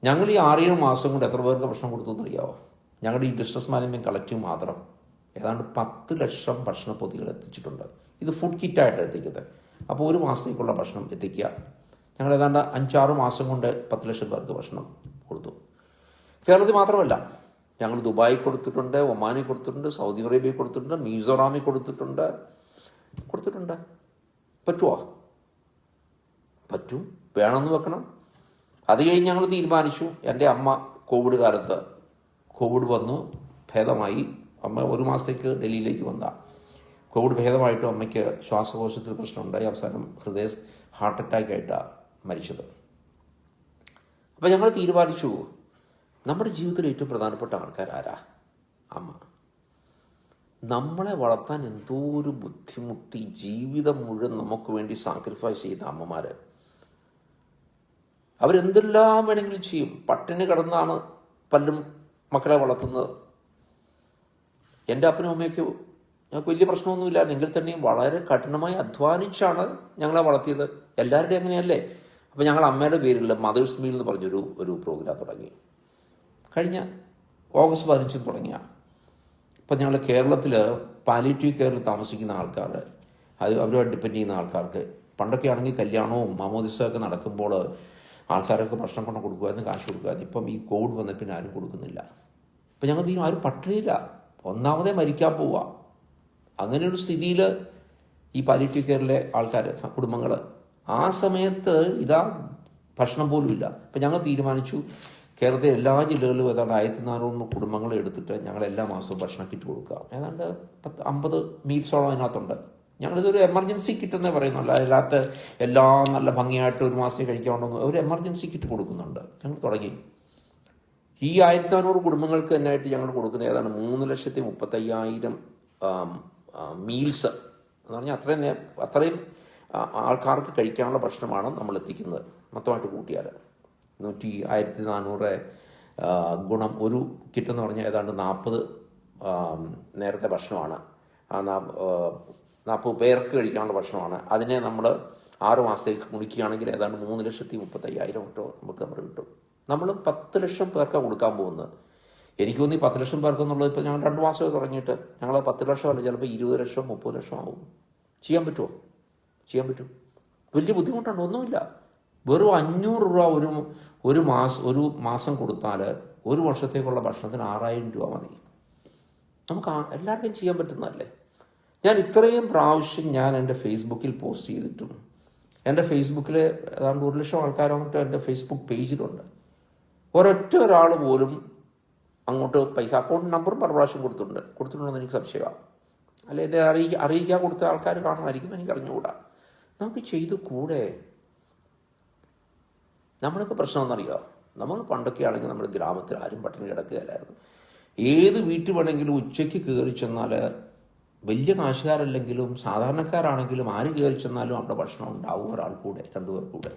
ഞങ്ങൾ ഈ 6-7 മാസം കൊണ്ട് എത്ര പേർക്ക് ഭക്ഷണം കൊടുത്തു എന്നറിയാമോ? ഞങ്ങളുടെ ഈ ഡിസ്ട്രസ് മാനേജ്മെൻറ്റ് കളക്റ്റീവ് മാത്രം ഏതാണ്ട് 10 ലക്ഷം ഭക്ഷണ പൊതികൾ എത്തിച്ചിട്ടുണ്ട്. ഇത് ഫുഡ് കിറ്റായിട്ട് എത്തിക്കുന്നത്. അപ്പോൾ ഒരു മാസത്തേക്കുള്ള ഭക്ഷണം എത്തിക്കുക. ഞങ്ങൾ ഏതാണ്ട് 5-6 മാസം കൊണ്ട് 10 ലക്ഷം പേർക്ക് ഭക്ഷണം കൊടുത്തു. കേരളത്തിൽ മാത്രമല്ല, ഞങ്ങൾ ദുബായി കൊടുത്തിട്ടുണ്ട്, ഒമാനിൽ കൊടുത്തിട്ടുണ്ട്, സൗദി അറേബ്യയിൽ കൊടുത്തിട്ടുണ്ട്, മിസോറാമിൽ കൊടുത്തിട്ടുണ്ട്. പറ്റുമോ? പറ്റും, വേണമെന്ന് വെക്കണം. അത് കഴിഞ്ഞ് ഞങ്ങൾ തീരുമാനിച്ചു. എൻ്റെ അമ്മ കോവിഡ് കാലത്ത് കോവിഡ് വന്നു, ഭേദമായി. അമ്മ 1 മാസത്തേക്ക് ഡൽഹിയിലേക്ക് വന്നതാണ്. കോവിഡ് ഭേദമായിട്ടും അമ്മയ്ക്ക് ശ്വാസകോശത്തിൽ പ്രശ്നമുണ്ടായി. അവസാനം ഹാർട്ട് അറ്റാക്കായിട്ടാണ് മരിച്ചത്. അപ്പോൾ ഞങ്ങൾ തീരുമാനിച്ചു, നമ്മുടെ ജീവിതത്തിൽ ഏറ്റവും പ്രധാനപ്പെട്ട ആൾക്കാർ ആരാ? അമ്മ. നമ്മളെ വളർത്താൻ എന്തോ ഒരു ബുദ്ധിമുട്ടി ജീവിതം മുഴുവൻ നമുക്ക് വേണ്ടി സാക്രിഫൈസ് ചെയ്ത അമ്മമാർ. അവരെന്തെല്ലാം വേണമെങ്കിലും ചെയ്യും. പട്ടിണി കിടന്നാണ് പലരും മക്കളെ വളർത്തുന്നത്. എൻ്റെ അപ്പനും അമ്മയ്ക്കും ഞങ്ങൾക്ക് വലിയ പ്രശ്നമൊന്നുമില്ല. എങ്കിൽ തന്നെയും വളരെ കഠിനമായി അധ്വാനിച്ചാണ് ഞങ്ങളെ വളർത്തിയത്. എല്ലാവരുടെയും അങ്ങനെയല്ലേ? അപ്പോൾ ഞങ്ങൾ അമ്മയുടെ പേരിൽ മദേഴ്സ് മീൽ എന്ന് പറഞ്ഞൊരു പ്രോഗ്രാം തുടങ്ങി. കഴിഞ്ഞ ഓഗസ്റ്റ് 15 തുടങ്ങിയ. ഇപ്പം ഞങ്ങൾ കേരളത്തിൽ പാലിയേറ്റീവ് കെയറിൽ താമസിക്കുന്ന ആൾക്കാർ, അവരുമായിട്ട് ഡിപ്പെൻഡ് ചെയ്യുന്ന ആൾക്കാർക്ക്, പണ്ടൊക്കെ ആണെങ്കിൽ കല്യാണവും മാമോദിസമൊക്കെ നടക്കുമ്പോൾ ആൾക്കാരൊക്കെ ഭക്ഷണം കൊണ്ട് കൊടുക്കുമായിരുന്നു, കാശ് കൊടുക്കുമായിരുന്നു. ഇപ്പം ഈ കോവിഡ് വന്ന പിന്നെ ആരും കൊടുക്കുന്നില്ല. ഇപ്പം ഞങ്ങൾ ആരും പട്ടിണിയില്ല, ഒന്നാമതേ മരിക്കാൻ പോവുക. അങ്ങനെയൊരു സ്ഥിതിയിൽ ഈ പാലിയേറ്റീവ് കെയറിലെ ആൾക്കാർ, കുടുംബങ്ങൾ, ആ സമയത്ത് ഭക്ഷണം പോലും ഇല്ല. അപ്പം ഞങ്ങൾ തീരുമാനിച്ചു, കേരളത്തിലെ എല്ലാ ജില്ലകളിലും ഏതാണ്ട് 1400 കുടുംബങ്ങളെ എടുത്തിട്ട് ഞങ്ങൾ എല്ലാ മാസവും ഭക്ഷണ കിറ്റ് കൊടുക്കുക. ഏതാണ്ട് 50 മീൽസോളം അതിനകത്തുണ്ട്. ഞങ്ങളിതൊരു എമർജൻസി കിറ്റ് എന്നേ പറയുന്നുള്ളൂ. അതിനകത്ത് എല്ലാം നല്ല ഭംഗിയായിട്ട് ഒരു മാസം കഴിക്കാനുണ്ടെന്ന് ഒരു എമർജൻസി കിറ്റ് കൊടുക്കുന്നുണ്ട്. ഞങ്ങൾ തുടങ്ങി. ഈ 1400 കുടുംബങ്ങൾക്ക് തന്നെയായിട്ട് ഞങ്ങൾ കൊടുക്കുന്ന ഏതാണ്ട് 3,35,000 മീൽസ് എന്ന് പറഞ്ഞാൽ അത്രയും ആൾക്കാർക്ക് കഴിക്കാനുള്ള ഭക്ഷണമാണ് നമ്മൾ എത്തിക്കുന്നത്. മൊത്തമായിട്ട് കൂട്ടിയാൽ 1,400 ഗുണം ഒരു കിറ്റ് എന്ന് പറഞ്ഞാൽ ഏതാണ്ട് 40 നേരത്തെ ഭക്ഷണമാണ്. 40 പേർക്ക് കഴിക്കാനുള്ള ഭക്ഷണമാണ്. അതിനെ നമ്മൾ 6 മാസത്തേക്ക് ഗുണിക്കുകയാണെങ്കിൽ ഏതാണ്ട് 3,35,000 നമുക്ക് കിട്ടും. നമ്മൾ 10 ലക്ഷം പേർക്കാണ് കൊടുക്കാൻ പോകുന്നത്. എനിക്ക് തോന്നി 10 ലക്ഷം പേർക്കെന്നുള്ളത് ഇപ്പോൾ ഞങ്ങൾ 2 മാസമേ തുടങ്ങിയിട്ട് ഞങ്ങൾ 10 ലക്ഷമല്ല, ചിലപ്പോൾ 20 ലക്ഷം 30 ലക്ഷം ആവും. ചെയ്യാൻ പറ്റുമോ? ചെയ്യാൻ പറ്റും. വലിയ ബുദ്ധിമുട്ടുണ്ട്, ഒന്നുമില്ല. വെറും 500 രൂപ ഒരു മാസം കൊടുത്താൽ ഒരു വർഷത്തേക്കുള്ള ഭക്ഷണത്തിന് 6,000 രൂപ മതി. നമുക്ക് എല്ലാവർക്കും ചെയ്യാൻ പറ്റുന്നതല്ലേ. ഞാൻ ഇത്രയും പ്രാവശ്യം ഞാൻ എൻ്റെ ഫേസ്ബുക്കിൽ പോസ്റ്റ് ചെയ്തിട്ടും എൻ്റെ ഫേസ്ബുക്കിൽ ഏതാണ്ട് 1 ലക്ഷം ആൾക്കാരായിട്ട് എൻ്റെ ഫേസ്ബുക്ക് പേജിലുണ്ട്. ഒരാൾ പോലും അങ്ങോട്ട് പൈസ അക്കൗണ്ട് നമ്പറും പല പ്രാവശ്യം കൊടുത്തിട്ടുണ്ടെന്ന് എനിക്ക് സംശയമാണ്. അല്ല, എന്നെ അറിയിക്കാൻ കൊടുത്ത ആൾക്കാർ കാണുമായിരിക്കും, എനിക്ക് അറിഞ്ഞുകൂടാ. നമുക്ക് ചെയ്തു കൂടെ? നമ്മളൊക്കെ പ്രശ്നം എന്നറിയാം. നമ്മൾ പണ്ടൊക്കെ ആണെങ്കിൽ നമ്മുടെ ഗ്രാമത്തിൽ ആരും പട്ടിണി കിടക്കുകയില്ലായിരുന്നു. ഏത് വീട്ടിൽ വേണമെങ്കിലും ഉച്ചയ്ക്ക് കയറി ചെന്നാൽ, വലിയ കാശുകാരല്ലെങ്കിലും സാധാരണക്കാരാണെങ്കിലും ആര് കയറി ചെന്നാലും അവിടെ ഭക്ഷണം ഉണ്ടാവും, ഒരാൾ കൂടെ 2 പേർ കൂടെ.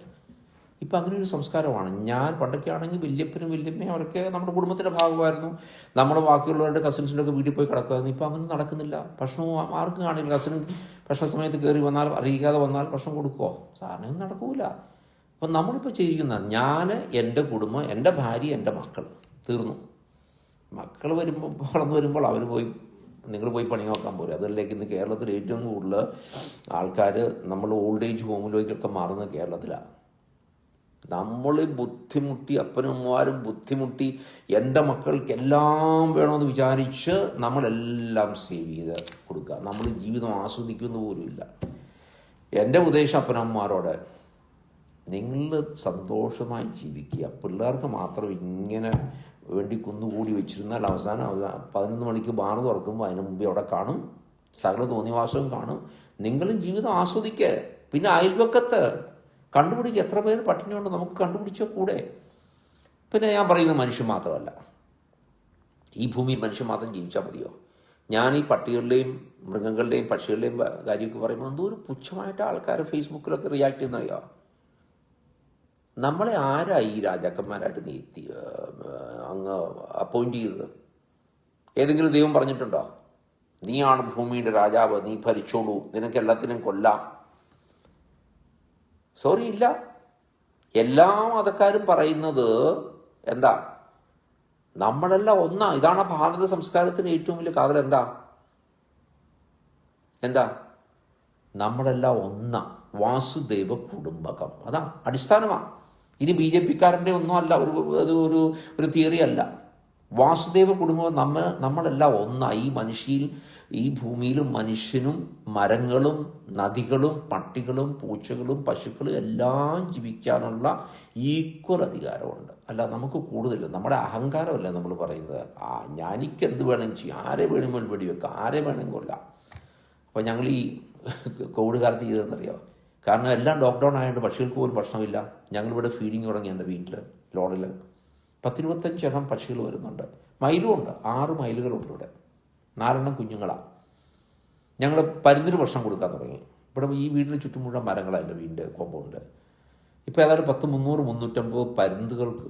ഇപ്പം അങ്ങനെ ഒരു സംസ്കാരമാണ്. ഞാൻ പണ്ടൊക്കെ ആണെങ്കിൽ വല്യപ്പനും വല്യമ്മയും അവരൊക്കെ നമ്മുടെ കുടുംബത്തിൻ്റെ ഭാഗമായിരുന്നു. നമ്മൾ ബാക്കിയുള്ളവരുടെ കസിൻസിൻ്റെ ഒക്കെ വീട്ടിൽ പോയി കിടക്കുമായിരുന്നു. ഇപ്പം അങ്ങനെ നടക്കുന്നില്ല. ഭക്ഷണവും ആർക്കും കാണില്ല. കസിനും ഭക്ഷണ സമയത്ത് കയറി വന്നാൽ, അറിയിക്കാതെ വന്നാൽ ഭക്ഷണം കൊടുക്കുമോ? സാധനം നടക്കൂല. അപ്പം നമ്മളിപ്പോൾ ചെയ്തിരിക്കുന്നത്, ഞാൻ, എൻ്റെ കുടുംബം, എൻ്റെ ഭാര്യ, എൻ്റെ മക്കൾ, തീർന്നു. മക്കൾ വളർന്നു വരുമ്പോൾ അവർ നിങ്ങൾ പോയി പണി നോക്കാൻ പോലും. അതിലേക്ക് ഇന്ന് കേരളത്തിൽ ഏറ്റവും കൂടുതൽ ആൾക്കാർ നമ്മൾ ഓൾഡ് ഏജ് ഹോമിലേക്കൊക്കെ മാറുന്നത് കേരളത്തിലാണ്. നമ്മൾ ബുദ്ധിമുട്ടി, അപ്പനും അമ്മമാരും ബുദ്ധിമുട്ടി, എൻ്റെ മക്കൾക്ക് എല്ലാം വേണമെന്ന് വിചാരിച്ച് നമ്മളെല്ലാം സേവ് ചെയ്ത് കൊടുക്കുക. നമ്മൾ ജീവിതം ആസ്വദിക്കുന്ന പോലുമില്ല. എൻ്റെ ഉപദേശം അപ്പനമ്മമാരോട്, നിങ്ങൾ സന്തോഷമായി ജീവിക്കുക. പിള്ളേർക്ക് മാത്രം ഇങ്ങനെ വേണ്ടി കുന്നുകൂടി വെച്ചിരുന്നാൽ അവസാനം 11 മണിക്ക് ബാർ തുറക്കുമ്പോൾ അതിന് മുമ്പേ അവിടെ കാണും, സകല തോന്നിവാസവും കാണും. നിങ്ങളും ജീവിതം ആസ്വദിക്കുക. പിന്നെ അയൽവക്കത്ത് കണ്ടുപിടിക്കുക, എത്ര പേര് പട്ടിണിയുണ്ട് നമുക്ക് കണ്ടുപിടിച്ചോ കൂടെ. പിന്നെ ഞാൻ പറയുന്നത് മനുഷ്യൻ മാത്രമല്ല, ഈ ഭൂമിയിൽ മനുഷ്യൻ മാത്രം ജീവിച്ചാൽ മതിയോ? ഞാൻ ഈ പട്ടികളുടെയും മൃഗങ്ങളുടെയും പക്ഷികളുടെയും കാര്യമൊക്കെ പറയുമ്പോൾ എന്തോ ഒരു പുച്ഛമായിട്ട് ആൾക്കാർ ഫേസ്ബുക്കിലൊക്കെ റിയാക്ട് ചെയ്യുന്നറിയോ? നമ്മളെ ആരായി ഈ രാജാക്കന്മാരായിട്ട് അങ്ങ് അപ്പോയിന്റ് ചെയ്തത്? ഏതെങ്കിലും ദൈവം പറഞ്ഞിട്ടുണ്ടോ നീയാണ് ഭൂമിയുടെ രാജാവ്, നീ ഭരിച്ചോളൂ, നിനക്ക് എല്ലാത്തിനും കൊല്ലാം? സോറി, ഇല്ല. എല്ലാ മതക്കാരും പറയുന്നത് എന്താ? നമ്മളെല്ലാം ഒന്നാ. ഇതാണ് ഭാരത സംസ്കാരത്തിന് ഏറ്റവും വലിയ കാതൽ. എന്താ? നമ്മളെല്ലാം ഒന്നാ. വാസുദേവ കുടുംബകം, അതാ അടിസ്ഥാനമാണ്. ഇത് BJP-ക്കാരൻ്റെ ഒന്നും അല്ല, ഒരു തിയറി അല്ല. വാസുദേവ കുടുംബം, നമ്മളെല്ലാം ഒന്നാ. ഈ ഭൂമിയിലും മനുഷ്യനും മരങ്ങളും നദികളും പട്ടികളും പൂച്ചകളും പശുക്കളും എല്ലാം ജീവിക്കാനുള്ള ഈക്വൽ അധികാരമുണ്ട്. അല്ല, നമുക്ക് കൂടുതൽ നമ്മുടെ അഹങ്കാരമല്ല നമ്മൾ പറയുന്നത്. ഞാനിക്ക് എന്ത് വേണമെങ്കിൽ ചെയ്യും, ആരെ വേണമെങ്കിൽ വെടിവെക്കാം, ആരെ വേണമെങ്കിൽ കൊല്ലാം. അപ്പോൾ ഞങ്ങൾ ഈ കോവിഡ് കാലത്ത് ചെയ്തതെന്നറിയാം. കാരണം എല്ലാം ലോക്ക്ഡൗൺ ആയതുകൊണ്ട് പക്ഷികൾക്ക് പോലും ഭക്ഷണമില്ല. ഞങ്ങളിവിടെ ഫീഡിങ് തുടങ്ങി. എൻ്റെ വീട്ടിൽ ലോണിൽ 10-25 പക്ഷികൾ വരുന്നുണ്ട്. മയിലും ഉണ്ട്. 6 മയിലുകളുണ്ട് ഇവിടെ. 4 കുഞ്ഞുങ്ങളാണ്. ഞങ്ങൾ പരുന്തിന് ഭക്ഷണം കൊടുക്കാൻ തുടങ്ങി. ഇവിടെ ഈ വീടിന് ചുറ്റും മുഴുവൻ മരങ്ങളാണ് എൻ്റെ വീടിൻ്റെ കോമ്പൗണ്ട്. ഇപ്പോൾ ഏതാണ്ട് 300-350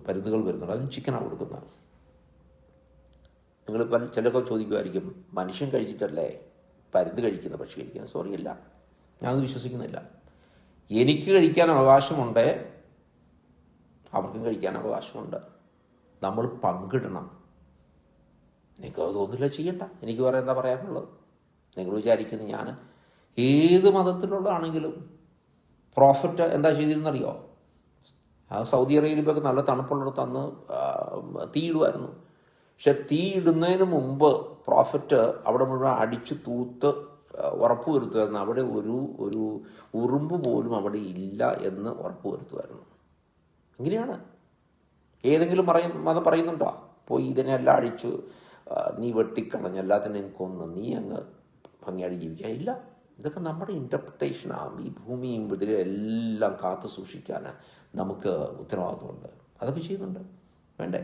പരുന്തുകൾ വരുന്നുണ്ട്. അതിന് ചിക്കനാണ് കൊടുക്കുന്നത്. നിങ്ങൾ ചിലപ്പോൾ ചോദിക്കുമായിരിക്കും, മനുഷ്യൻ കഴിച്ചിട്ടല്ലേ പരുന്ത് കഴിക്കുന്നത്, പക്ഷി കഴിക്കുന്നത്? സോറി, അല്ല, ഞാനത് വിശ്വസിക്കുന്നില്ല. എനിക്ക് കഴിക്കാൻ അവകാശമുണ്ട്. അവർക്കും കഴിക്കാൻ അവകാശമുണ്ട്. നമ്മൾ പങ്കിടണം. നിങ്ങൾക്ക് അത് തോന്നില്ല ചെയ്യണ്ട. എനിക്ക് വേറെ എന്താ പറയാനുള്ളത്? നിങ്ങൾ വിചാരിക്കുന്നത് ഞാൻ ഏത് മതത്തിലുള്ളതാണെങ്കിലും പ്രോഫറ്റ് എന്താ ചെയ്തിരുന്നറിയോ? ആ സൗദി അറേബ്യയൊക്കെ നല്ല തണുപ്പുള്ളിടത്ത് അന്ന് തീയിടുമായിരുന്നു. പക്ഷെ തീയിടുന്നതിന് മുമ്പ് പ്രോഫറ്റ് അവിടെ മുഴുവൻ അടിച്ച് തൂത്ത് ഉറപ്പ് വരുത്തുമായിരുന്നു. അവിടെ ഒരു ഉറുമ്പ് പോലും അവിടെ ഇല്ല എന്ന് ഉറപ്പ് വരുത്തുമായിരുന്നു. ഇങ്ങനെയാണ്. ഏതെങ്കിലും മതം പറയുന്നുണ്ടോ പോയി ഇതിനെല്ലാം അടിച്ചു നീ വെട്ടിക്കളഞ്ഞ് എല്ലാത്തിനെയും കൊന്ന് നീ അങ്ങ് ഭംഗിയായിട്ട് ജീവിക്കുക? ഇല്ല. ഇതൊക്കെ നമ്മുടെ ഇൻ്റർപ്രിട്ടേഷനാണ്. ഈ ഭൂമിയും ഇതിലും എല്ലാം കാത്തു സൂക്ഷിക്കാൻ നമുക്ക് ഉത്തരവാദിത്വമുണ്ട്. അതൊക്കെ ചെയ്യുന്നുണ്ട്. വേണ്ടേ?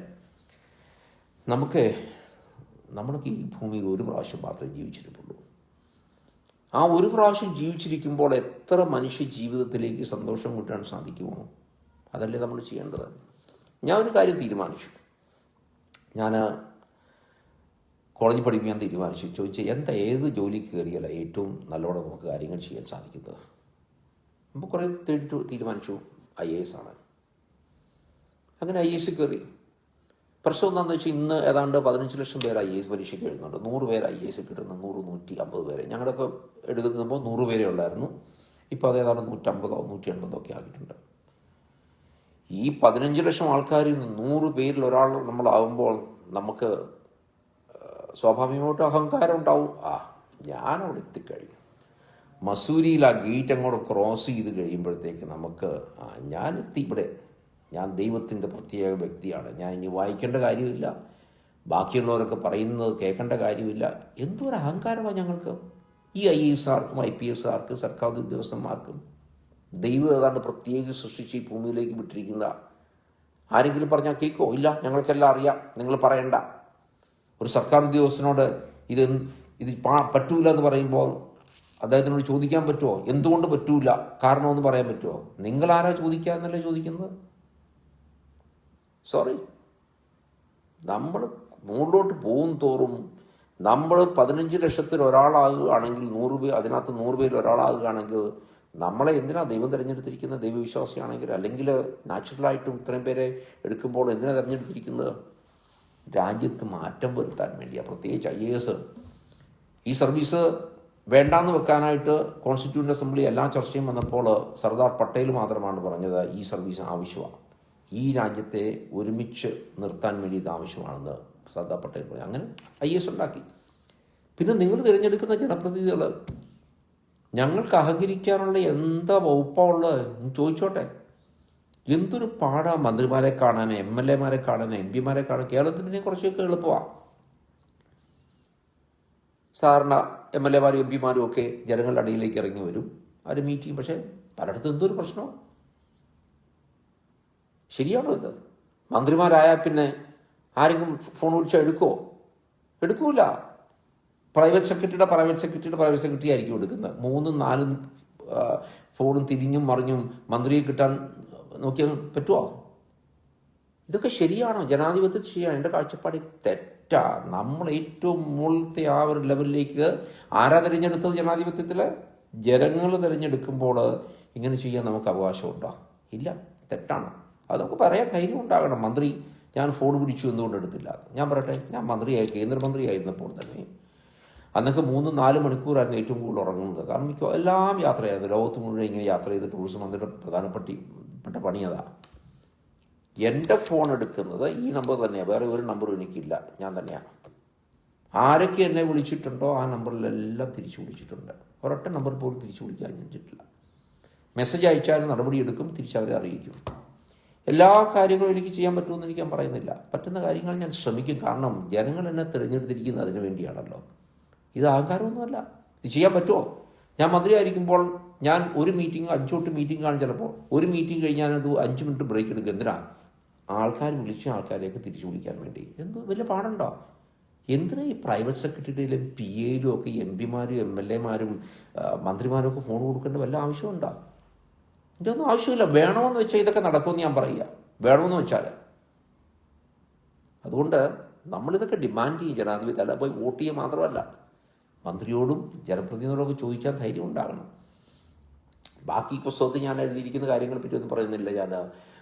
നമ്മൾക്ക് ഈ ഭൂമിയിൽ ഒരു പ്രാവശ്യം മാത്രമേ ജീവിച്ചിരിപ്പുള്ളൂ. ആ ഒരു പ്രാവശ്യം ജീവിച്ചിരിക്കുമ്പോൾ എത്ര മനുഷ്യ ജീവിതത്തിലേക്ക് സന്തോഷം കൂട്ടാൻ സാധിക്കുമോ? അതല്ലേ നമ്മൾ ചെയ്യേണ്ടത്. ഞാൻ ഒരു കാര്യം തീരുമാനിച്ചു. ഞാൻ കോളേജിൽ പഠിപ്പിക്കാൻ തീരുമാനിച്ചു. ചോദിച്ചാൽ ഏത് ജോലിക്ക് കയറിയല്ല ഏറ്റവും നല്ലോണം നമുക്ക് കാര്യങ്ങൾ ചെയ്യാൻ സാധിക്കുന്നത്? അപ്പോൾ കുറേ തീരുമാനിച്ചു IAS ആണ്. അങ്ങനെ IAS കയറി. പ്രശ്നം എന്താണെന്ന് വെച്ചാൽ ഇന്ന് ഏതാണ്ട് 15 ലക്ഷം പേര് IAS പരീക്ഷയ്ക്ക് എഴുതുന്നുണ്ട്. 100 പേര് IAS കിട്ടുന്നു. 100-150 പേര്. ഞങ്ങളുടെയൊക്കെ എടുക്കുമ്പോൾ 100 പേരേ ഉള്ളായിരുന്നു. ഇപ്പോൾ അത് ഏതാണ്ട് 150-180 ഒക്കെ ആക്കിയിട്ടുണ്ട്. ഈ 15 ലക്ഷം ആൾക്കാരിൽ നിന്ന് 100 പേരിൽ ഒരാൾ നമ്മളാകുമ്പോൾ നമുക്ക് സ്വാഭാവികമായിട്ടും അഹങ്കാരം ഉണ്ടാവും. ഞാൻ അവിടെ എത്തിക്കഴിഞ്ഞു. മസൂരിയിൽ ആ ഗേറ്റ് അങ്ങോട്ട് ക്രോസ് ചെയ്ത് കഴിയുമ്പോഴത്തേക്ക് നമുക്ക് ഞാൻ എത്തി ഇവിടെ. ഞാൻ ദൈവത്തിൻ്റെ പ്രത്യേക വ്യക്തിയാണ്. ഞാൻ ഇനി വായിക്കേണ്ട കാര്യമില്ല. ബാക്കിയുള്ളവരൊക്കെ പറയുന്നത് കേൾക്കേണ്ട കാര്യമില്ല. എന്തൊരു അഹങ്കാരമാണ് ഞങ്ങൾക്ക്. ഈ IAS ആർക്കും IPS ആർക്കും സർക്കാർ ഉദ്യോഗസ്ഥന്മാർക്കും ദൈവം ഏതാണ്ട് പ്രത്യേകം സൃഷ്ടിച്ച് ഈ ഭൂമിയിലേക്ക് വിട്ടിരിക്കുന്ന ആരെങ്കിലും പറഞ്ഞാൽ കേൾക്കോ? ഇല്ല, ഞങ്ങൾക്കെല്ലാം അറിയാം, നിങ്ങൾ പറയണ്ട. ഒരു സർക്കാർ ഉദ്യോഗസ്ഥനോട് ഇത് പറ്റൂല എന്ന് പറയുമ്പോൾ അദ്ദേഹത്തിനോട് ചോദിക്കാൻ പറ്റുമോ? എന്തുകൊണ്ട് പറ്റൂല, കാരണമെന്ന് പറയാൻ പറ്റുമോ? നിങ്ങളാരാ ചോദിക്കാന്നല്ലേ ചോദിക്കുന്നത്? സോറി. നമ്മൾ മുകളിലോട്ട് പോകും തോറും നമ്മൾ 15 ലക്ഷത്തിൽ ഒരാളാകുകയാണെങ്കിൽ 100 പേർ, അതിനകത്ത് 100 പേരിൽ ഒരാളാകുകയാണെങ്കിൽ നമ്മളെ എന്തിനാണ് ദൈവം തിരഞ്ഞെടുത്തിരിക്കുന്നത്? ദൈവവിശ്വാസിയാണെങ്കിൽ, അല്ലെങ്കിൽ നാച്ചുറലായിട്ടും ഇത്രയും പേരെ എടുക്കുമ്പോൾ എന്തിനാണ് തിരഞ്ഞെടുത്തിരിക്കുന്നത്? രാജ്യത്ത് മാറ്റം വരുത്താൻ വേണ്ടിയാണ്. പ്രത്യേകിച്ച് IAS. ഈ സർവീസ് വേണ്ടാന്ന് വെക്കാനായിട്ട് കോൺസ്റ്റിറ്റ്യൂവൻ്റ് അസംബ്ലി എല്ലാ ചർച്ചയും വന്നപ്പോൾ സർദാർ പട്ടേൽ മാത്രമാണ് പറഞ്ഞത് ഈ സർവീസ് ആവശ്യമാണ്, ഈ രാജ്യത്തെ ഒരുമിച്ച് നിർത്താൻ വേണ്ടി ഇത് ആവശ്യമാണെന്ന് സർദാർ പട്ടേൽ പറഞ്ഞു. അങ്ങനെ IAS ഉണ്ടാക്കി. പിന്നെ നിങ്ങൾ തിരഞ്ഞെടുക്കുന്ന ജനപ്രതിനിധികൾ ഞങ്ങൾക്ക് അഹങ്കരിക്കാനുള്ള എന്താ വകുപ്പുള്ളത് ചോദിച്ചോട്ടെ. എന്തൊരു പാടാ മന്ത്രിമാരെ കാണാൻ, MLA-മാരെ കാണാൻ, MP-മാരെ കാണാൻ. കേരളത്തിൽ പിന്നെ കുറച്ചൊക്കെ എളുപ്പമാണ്. സാധാരണ MLA-മാരും MP-മാരും ഒക്കെ ജനങ്ങളുടെ അടിയിലേക്ക് ഇറങ്ങി വരും, അവർ മീറ്റ് ചെയ്യും. പക്ഷേ പലയിടത്തും എന്തൊരു പ്രശ്നമാണ്. ശരിയാണോ ഇത്? മന്ത്രിമാരായാൽ പിന്നെ ആരെങ്കിലും ഫോൺ വിളിച്ചാൽ എടുക്കുമോ? എടുക്കൂല. പ്രൈവറ്റ് സെക്രട്ടറി ആയിരിക്കും എടുക്കുന്നത്. 3-4 ഫോണും തിരിഞ്ഞും മറിഞ്ഞും മന്ത്രിയെ കിട്ടാൻ നോക്കിയാൽ പറ്റുമോ? ഇതൊക്കെ ശരിയാണോ? ജനാധിപത്യത്തിൽ ശരിയാണ്? എൻ്റെ കാഴ്ചപ്പാട് തെറ്റാ. നമ്മൾ ഏറ്റവും മുകളിലത്തെ ആ ഒരു ലെവലിലേക്ക് ആരാ തിരഞ്ഞെടുത്തത്? ജനാധിപത്യത്തിൽ ജനങ്ങൾ തിരഞ്ഞെടുക്കുമ്പോൾ ഇങ്ങനെ ചെയ്യാൻ നമുക്ക് അവകാശമുണ്ടോ? ഇല്ല, തെറ്റാണ്. അത് നമുക്ക് പറയാൻ ധൈര്യം ഉണ്ടാകണം. മന്ത്രി ഞാൻ ഫോൺ പിടിച്ചു എന്തുകൊണ്ട് എടുത്തില്ല? ഞാൻ പറയട്ടെ, ഞാൻ കേന്ദ്രമന്ത്രിയായിരുന്നപ്പോൾ തന്നെ അന്നൊക്കെ 3-4 മണിക്കൂറായിരുന്നു ഏറ്റവും കൂടുതൽ ഉറങ്ങുന്നത്. കാരണം എല്ലാം യാത്രയായിരുന്നു. ലോകത്ത് മുഴുവൻ ഇങ്ങനെ യാത്ര ചെയ്ത് ടൂറിസം മന്ത്രിയുടെ പ്രധാനപ്പെട്ട പണി അതാ. എൻ്റെ ഫോൺ എടുക്കുന്നത് ഈ നമ്പർ തന്നെയാണ്, വേറെ ഒരു നമ്പറും എനിക്കില്ല, ഞാൻ തന്നെയാണ്. ആരൊക്കെ എന്നെ വിളിച്ചിട്ടുണ്ടോ ആ നമ്പറിലെല്ലാം തിരിച്ചു വിളിച്ചിട്ടുണ്ട്. ഒരൊറ്റ നമ്പർ പോലും തിരിച്ചു വിളിക്കാൻ കഴിഞ്ഞിട്ടില്ല. മെസ്സേജ് അയച്ചാലും നടപടി എടുക്കും, തിരിച്ചവരെ അറിയിക്കും. എല്ലാ കാര്യങ്ങളും എനിക്ക് ചെയ്യാൻ പറ്റുമെന്ന് എനിക്ക് ഞാൻ പറയുന്നില്ല. പറ്റുന്ന കാര്യങ്ങൾ ഞാൻ ശ്രമിക്കും. കാരണം ജനങ്ങൾ എന്നെ തിരഞ്ഞെടുത്തിരിക്കുന്നത് അതിനു വേണ്ടിയാണല്ലോ. ഇത് അഹങ്കാരമൊന്നുമല്ല. ഇത് ചെയ്യാൻ പറ്റുമോ? ഞാൻ മന്ത്രിയായിരിക്കുമ്പോൾ ഞാൻ ഒരു മീറ്റിംഗ് 5 മീറ്റിംഗ് കാണും. ചിലപ്പോൾ ഒരു മീറ്റിംഗ് കഴിഞ്ഞാൽ ഒരു 5 മിനിറ്റ് ബ്രേക്ക് എടുക്കുക. എന്തിനാണ്? ആൾക്കാർ വിളിച്ച ആൾക്കാരെയൊക്കെ തിരിച്ചു വിളിക്കാൻ വേണ്ടി. എന്ത് വലിയ പാടുണ്ടോ? എന്തിനാ ഈ പ്രൈവറ്റ് സെക്രട്ടറിയിലും PA-യിലും ഒക്കെ MP-മാരും MLA-മാരും മന്ത്രിമാരും ഒക്കെ ഫോൺ കൊടുക്കേണ്ട വല്ല ആവശ്യമുണ്ടോ? ഇതൊന്നും ആവശ്യമില്ല. വേണമെന്ന് വെച്ചാൽ ഇതൊക്കെ നടക്കുമെന്ന് ഞാൻ പറയുക. വേണമെന്ന് വെച്ചാൽ. അതുകൊണ്ട് നമ്മളിതൊക്കെ ഡിമാൻഡ് ചെയ്യും ജനാധിപത്യം. അല്ല പോയി വോട്ട് ചെയ്യുക മാത്രമല്ല, മന്ത്രിയോടും ജനപ്രതിനിധികളൊക്കെ ചോദിക്കാൻ ധൈര്യം ഉണ്ടാകണം. ബാക്കി പുസ്തകത്തിൽ ഞാൻ എഴുതിയിരിക്കുന്ന കാര്യങ്ങളെ പറ്റി ഒന്നും പറയുന്നില്ല. ഞാൻ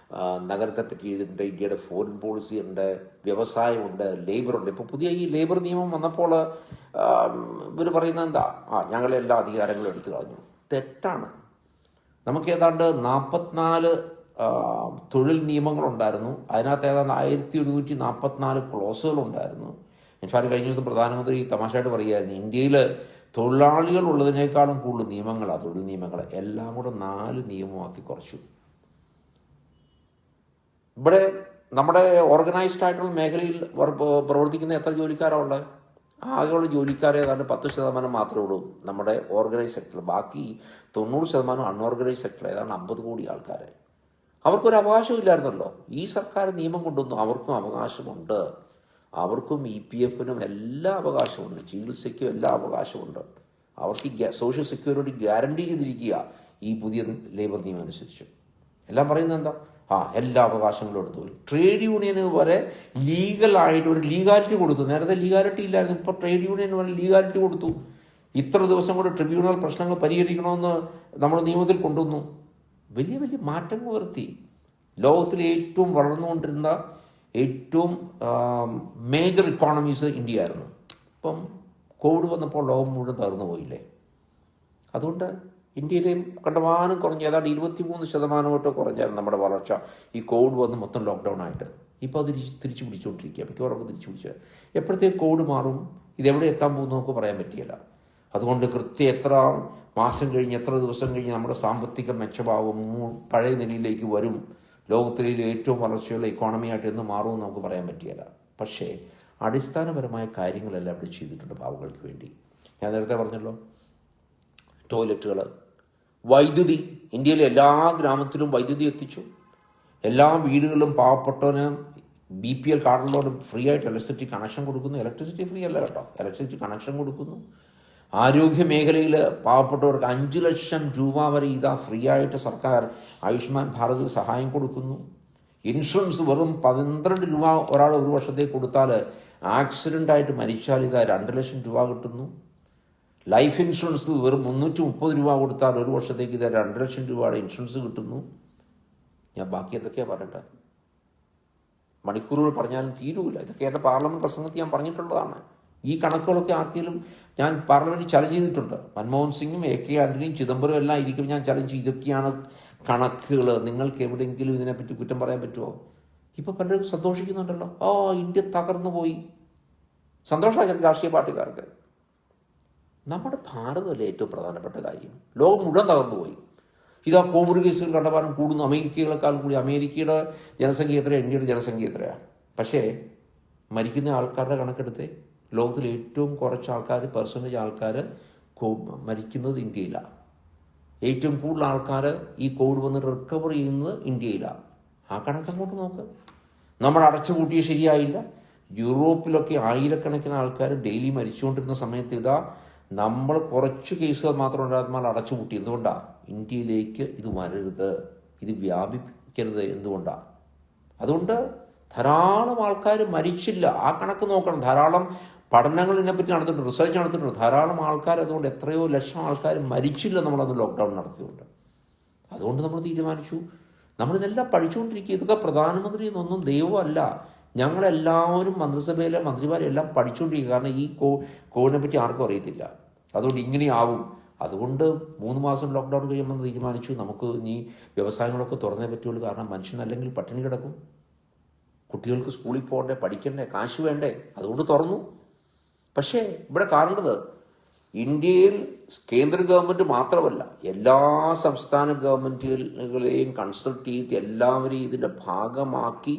നഗരത്തെ പറ്റി എഴുതിയിട്ടുണ്ട്, ഇന്ത്യയുടെ ഫോറിൻ പോളിസി ഉണ്ട്, വ്യവസായമുണ്ട്, ലേബറുണ്ട്. ഇപ്പോൾ പുതിയ ഈ ലേബർ നിയമം വന്നപ്പോൾ ഇവർ പറയുന്നത് എന്താ, ഞങ്ങളെല്ലാ അധികാരങ്ങളും എടുത്തു കളഞ്ഞു. തെറ്റാണ്. നമുക്ക് ഏതാണ്ട് 44 തൊഴിൽ നിയമങ്ങളുണ്ടായിരുന്നു. അതിനകത്ത് ഏതാണ്ട് 1144 ക്ലോസുകളുണ്ടായിരുന്നു. ഇൻഫാക്ട് കഴിഞ്ഞ ദിവസം പ്രധാനമന്ത്രി തമാശയായിട്ട് പറയുമായിരുന്നു, ഇന്ത്യയിൽ തൊഴിലാളികൾ ഉള്ളതിനേക്കാളും കൂടുതൽ നിയമങ്ങളാണ് തൊഴിൽ നിയമങ്ങൾ. എല്ലാം കൂടെ 4 നിയമമാക്കി കുറച്ചു. ഇവിടെ നമ്മുടെ ഓർഗനൈസ്ഡ് ആയിട്ടുള്ള മേഖലയിൽ പ്രവർത്തിക്കുന്ന എത്ര ജോലിക്കാരാണ് ഉള്ളത്? ആകെയുള്ള ജോലിക്കാരെ ഏതാണ്ട് 10% മാത്രമേ ഉള്ളൂ നമ്മുടെ ഓർഗനൈസ് സെക്ടറിൽ. ബാക്കി 90% അൺഓർഗനൈസ് സെക്ടർ, ഏതാണ്ട് 50 കോടി ആൾക്കാരെ. അവർക്കൊരു അവകാശമില്ലായിരുന്നല്ലോ. ഈ സർക്കാർ നിയമം കൊണ്ടുവന്നു. അവർക്കും അവകാശമുണ്ട്. അവർക്കും EPF എല്ലാ അവകാശമുണ്ട്, ചികിത്സയ്ക്കും എല്ലാ അവകാശമുണ്ട്. അവർക്ക് സോഷ്യൽ സെക്യൂരിറ്റി ഗ്യാരണ്ടി ചെയ്തിരിക്കുക ഈ പുതിയ ലേബർ നിയമം അനുസരിച്ച്. എല്ലാം പറയുന്നത് എന്താ, എല്ലാ അവകാശങ്ങളും എടുത്തു. ട്രേഡ് യൂണിയന് വരെ ലീഗലായിട്ട് ഒരു ലീഗാലിറ്റി കൊടുത്തു. നേരത്തെ ലീഗാലിറ്റി ഇല്ലായിരുന്നു, ഇപ്പോൾ ട്രേഡ് യൂണിയന് വരെ ലീഗാലിറ്റി കൊടുത്തു. ഇത്ര ദിവസം കൊണ്ട് ട്രിബ്യൂണൽ പ്രശ്നങ്ങൾ പരിഹരിക്കണമെന്ന് നമ്മൾ നിയമത്തിൽ കൊണ്ടുവന്നു. വലിയ വലിയ മാറ്റങ്ങൾ വരുത്തി. ലോകത്തിലെ ഏറ്റവും വളർന്നുകൊണ്ടിരുന്ന ഏറ്റവും മേജർ ഇക്കോണമീസ് ഇന്ത്യ ആയിരുന്നു. ഇപ്പം കോവിഡ് വന്നപ്പോൾ ലോകം മുഴുവൻ തകർന്നു പോയില്ലേ? അതുകൊണ്ട് ഇന്ത്യയിലെയും കണ്ടമാനം കുറഞ്ഞ് ഏതാണ്ട് 23% കുറഞ്ഞായിരുന്നു നമ്മുടെ വളർച്ച ഈ കോവിഡ് വന്ന് മൊത്തം ലോക്ക്ഡൗൺ ആയിട്ട്. ഇപ്പോൾ അത് തിരിച്ചു പിടിച്ചുകൊണ്ടിരിക്കുക. മിക്കവാറും തിരിച്ചു പിടിച്ച് എപ്പോഴത്തേക്ക് കോവിഡ് മാറും, ഇതെവിടെ എത്താൻ പോകുന്നു നമുക്ക് പറയാൻ പറ്റിയില്ല. അതുകൊണ്ട് എത്ര മാസം കഴിഞ്ഞ് എത്ര ദിവസം കഴിഞ്ഞ് നമ്മുടെ സാമ്പത്തിക മെച്ചമാകും, പഴയ നിലയിലേക്ക് വരും, ലോകത്തിലെ ഏറ്റവും വളർച്ചയുള്ള ഇക്കോണമിയായിട്ട് എന്ന് മാറുമെന്ന് നമുക്ക് പറയാൻ പറ്റിയില്ല. പക്ഷേ അടിസ്ഥാനപരമായ കാര്യങ്ങളെല്ലാം ഇവിടെ ചെയ്തിട്ടുണ്ട് പാവങ്ങൾക്ക് വേണ്ടി. ഞാൻ നേരത്തെ പറഞ്ഞല്ലോ, ടോയ്ലറ്റുകൾ, വൈദ്യുതി. ഇന്ത്യയിലെ എല്ലാ ഗ്രാമത്തിലും വൈദ്യുതി എത്തിച്ചു. എല്ലാ വീടുകളിലും പാവപ്പെട്ടവന് BPL കാർഡുള്ളവർ ഫ്രീ ആയിട്ട് ഇലക്ട്രിസിറ്റി കണക്ഷൻ കൊടുക്കുന്നു. ഇലക്ട്രിസിറ്റി ഫ്രീ അല്ല കേട്ടോ, ഇലക്ട്രിസിറ്റി കണക്ഷൻ കൊടുക്കുന്നു. ആരോഗ്യ മേഖലയിൽ പാവപ്പെട്ടവർക്ക് 5 ലക്ഷം രൂപ വരെ ഫ്രീ ആയിട്ട് സർക്കാർ ആയുഷ്മാൻ ഭാരത് സഹായം കൊടുക്കുന്നു. ഇൻഷുറൻസ് വെറും 12 രൂപ ഒരാൾ ഒരു വർഷത്തേക്ക് കൊടുത്താൽ ആക്സിഡൻ്റായിട്ട് മരിച്ചാൽ 2 ലക്ഷം രൂപ കിട്ടുന്നു. ലൈഫ് ഇൻഷുറൻസ് വെറും 330 രൂപ കൊടുത്താൽ ഒരു വർഷത്തേക്ക് 2 ലക്ഷം രൂപയുടെ ഇൻഷുറൻസ് കിട്ടുന്നു. ഞാൻ ബാക്കി എന്തൊക്കെയാണ് പറയട്ടെ, മണിക്കൂറുകൾ പറഞ്ഞാലും തീരൂല. ഇതൊക്കെ എൻ്റെ പാർലമെൻറ്റ് പ്രസംഗത്തിൽ ഞാൻ പറഞ്ഞിട്ടുള്ളതാണ്. ഈ കണക്കുകളൊക്കെ ആർക്കെങ്കിലും ഞാൻ പാർലമെൻറ്റിൽ ചലഞ്ച് ചെയ്തിട്ടുണ്ട്. മൻമോഹൻ സിംഗും AK ആൻ്റണിയും ചിദംബരം എല്ലാം ഇരിക്കും, ഞാൻ ചലഞ്ച് ചെയ്തു, ഇതൊക്കെയാണ് കണക്കുകൾ, നിങ്ങൾക്ക് എവിടെയെങ്കിലും ഇതിനെപ്പറ്റി കുറ്റം പറയാൻ പറ്റുമോ? ഇപ്പോൾ പലരും സന്തോഷിക്കുന്നുണ്ടല്ലോ, ഇന്ത്യ തകർന്നു പോയി. സന്തോഷമാണ് രാഷ്ട്രീയ പാർട്ടിക്കാർക്ക്. നമ്മുടെ ഭാരതമല്ലേ ഏറ്റവും പ്രധാനപ്പെട്ട കാര്യം. ലോകം മുഴുവൻ തകർന്നു പോയി. കോവിഡ് കേസുകൾ കണ്ടമാനം കൂടുന്നു. അമേരിക്കകളെക്കാൾ കൂടി. അമേരിക്കയുടെ ജനസംഖ്യ എത്രയാണ്, ഇന്ത്യയുടെ ജനസംഖ്യ എത്രയാണ്? പക്ഷേ മരിക്കുന്ന ആൾക്കാരുടെ കണക്കെടുത്തേ, ലോകത്തിൽ ഏറ്റവും കുറച്ച് ആൾക്കാർ, പെർസെൻറ്റേജ് ആൾക്കാർ മരിക്കുന്നത് ഇന്ത്യയിലാണ്. ഏറ്റവും കൂടുതൽ ആൾക്കാർ ഈ കോവിഡ് വന്ന് റിക്കവർ ചെയ്യുന്നത് ഇന്ത്യയിലാണ്. ആ കണക്കങ്ങോട്ട് നോക്ക്. നമ്മൾ അടച്ചുപൂട്ടിയത് ശരിയായില്ല. യൂറോപ്പിലൊക്കെ ആയിരക്കണക്കിന് ആൾക്കാർ ഡെയിലി മരിച്ചുകൊണ്ടിരുന്ന സമയത്ത് നമ്മൾ കുറച്ച് കേസുകൾ മാത്രം ഉണ്ടായിരുന്നാൽ അടച്ചുപൂട്ടി. എന്തുകൊണ്ടാണ്? ഇന്ത്യയിലേക്ക് ഇത് വരരുത്, ഇത് വ്യാപിക്കരുത്. എന്തുകൊണ്ടാണ്? അതുകൊണ്ട് ധാരാളം ആൾക്കാർ മരിച്ചില്ല. ആ കണക്ക് നോക്കണം. ധാരാളം പഠനങ്ങൾ ഇതിനെപ്പറ്റി നടത്തിയിട്ടുണ്ട്, റിസർച്ച് നടത്തിയിട്ടുണ്ട്. ധാരാളം ആൾക്കാർ, അതുകൊണ്ട് എത്രയോ ലക്ഷം ആൾക്കാർ മരിച്ചില്ല നമ്മളത് ലോക്ക്ഡൗൺ നടത്തിയുണ്ട്. അതുകൊണ്ട് നമ്മൾ തീരുമാനിച്ചു, നമ്മളിതെല്ലാം പഠിച്ചുകൊണ്ടിരിക്കുക. ഇതൊക്കെ പ്രധാനമന്ത്രി എന്നൊന്നും ദൈവമല്ല, ഞങ്ങളെല്ലാവരും മന്ത്രിസഭയിലെ മന്ത്രിമാരെല്ലാം പഠിച്ചുകൊണ്ടിരിക്കുക. കാരണം ഈ കോവിഡിനെ പറ്റി ആർക്കും അറിയത്തില്ല. അതുകൊണ്ട് ഇങ്ങനെയാവും. അതുകൊണ്ട് 3 മാസം ലോക്ക്ഡൗൺ കഴിയുമ്പോൾ തീരുമാനിച്ചു, നമുക്ക് ഇനി വ്യവസായങ്ങളൊക്കെ തുറന്നേ പറ്റുള്ളൂ. കാരണം മനുഷ്യനല്ലെങ്കിൽ പട്ടിണി കിടക്കും. കുട്ടികൾക്ക് സ്കൂളിൽ പോകണ്ടേ, പഠിക്കണ്ടേ, കാശ് വേണ്ടേ? അതുകൊണ്ട് തുറന്നു. പക്ഷേ ഇവിടെ കാണേണ്ടത്, ഇന്ത്യയിൽ കേന്ദ്ര ഗവൺമെൻറ് മാത്രമല്ല, എല്ലാ സംസ്ഥാന ഗവൺമെൻറ്റുകളെയും കൺസൾട്ട് ചെയ്ത് എല്ലാവരെയും ഇതിൻ്റെ ഭാഗമാക്കി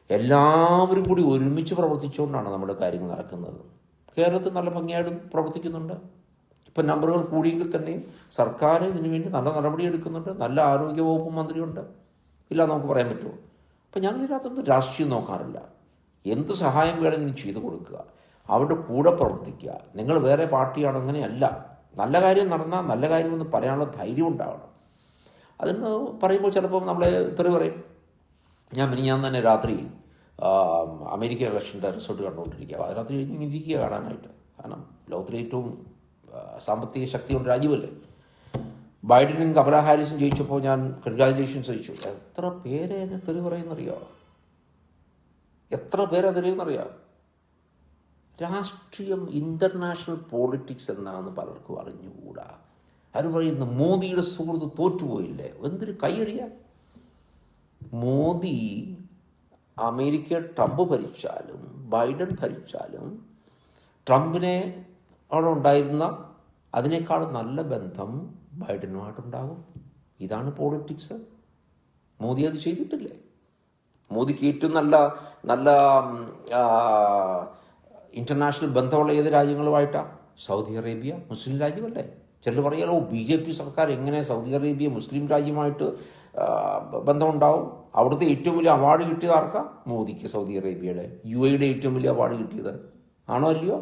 എല്ലാവരും കൂടി ഒരുമിച്ച് പ്രവർത്തിച്ചുകൊണ്ടാണ് നമ്മുടെ കാര്യങ്ങൾ നടക്കുന്നത്. കേരളത്തിൽ നല്ല ഭംഗിയായിട്ട് പ്രവർത്തിക്കുന്നുണ്ട്. ഇപ്പം നമ്പറുകൾ കൂടിയെങ്കിൽ തന്നെയും സർക്കാർ ഇതിനു വേണ്ടി നല്ല നടപടി എടുക്കുന്നുണ്ട്. നല്ല ആരോഗ്യ വകുപ്പ് മന്ത്രിയുണ്ട്. ഇല്ല നമുക്ക് പറയാൻ പറ്റുമോ? അപ്പം ഞങ്ങളിതിനകത്തൊന്നും രാഷ്ട്രീയം നോക്കാറില്ല. എന്ത് സഹായം വേണമെങ്കിലും ചെയ്തു കൊടുക്കുക, അവരുടെ കൂടെ പ്രവർത്തിക്കുക. നിങ്ങൾ വേറെ പാർട്ടിയാണ്, അങ്ങനെയല്ല. നല്ല കാര്യം നടന്നാൽ നല്ല കാര്യമെന്ന് പറയാനുള്ള ധൈര്യം ഉണ്ടാവണം. അതിന് പറയുമ്പോൾ ചിലപ്പോൾ നമ്മളെ തെറി പറയും. ഞാൻ തന്നെ രാത്രി അമേരിക്കൻ ഇലക്ഷൻ്റെ റിസൾട്ട് കണ്ടുകൊണ്ടിരിക്കുക. അതിനകത്ത് ഇരിക്കുക കാണാനായിട്ട്. കാരണം ലോകത്തിലെ ഏറ്റവും സാമ്പത്തിക ശക്തിയുള്ള രാജ്യമല്ലേ. ബൈഡനും കമല ഹാരിസും ജയിച്ചപ്പോൾ ഞാൻ കൺഗ്രാജുലേഷൻസ് അയച്ചു. എത്ര പേരെ എന്നെ തെറി പറയുന്നറിയോ? എത്ര പേരതെറിയുന്നറിയാം? രാഷ്ട്രീയം, ഇൻ്റർനാഷണൽ പോളിറ്റിക്സ് എന്താണെന്ന് പലർക്കും അറിഞ്ഞുകൂടാ. അവർ പറയുന്ന മോദിയുടെ സുഹൃത്ത് തോറ്റുപോയില്ലേ, എന്തൊരു കൈയടിയാ. മോദി അമേരിക്ക ട്രംപ് ഭരിച്ചാലും ബൈഡൻ ഭരിച്ചാലും ട്രംപിനെ അവിടെ ഉണ്ടായിരുന്ന അതിനേക്കാൾ നല്ല ബന്ധം ബൈഡനുമായിട്ടുണ്ടാകും. ഇതാണ് പോളിറ്റിക്സ്. മോദി അത് ചെയ്തിട്ടില്ലേ? മോദിക്ക് ഏറ്റവും നല്ല നല്ല ഇൻ്റർനാഷണൽ ബന്ധമുള്ള ഏത് രാജ്യങ്ങളുമായിട്ടാണ്? സൗദി അറേബ്യ മുസ്ലിം രാജ്യമല്ലേ? ചിലർ പറയാലോ BJP സർക്കാർ എങ്ങനെ സൗദി അറേബ്യ മുസ്ലിം രാജ്യമായിട്ട് ബന്ധമുണ്ടാവും? അവിടുത്തെ ഏറ്റവും വലിയ അവാർഡ് കിട്ടിയത് ആർക്കാ? മോദിക്ക്. സൗദി അറേബ്യയുടെ UAE ഏറ്റവും വലിയ അവാർഡ് കിട്ടിയത് ആണോ അല്ലയോ?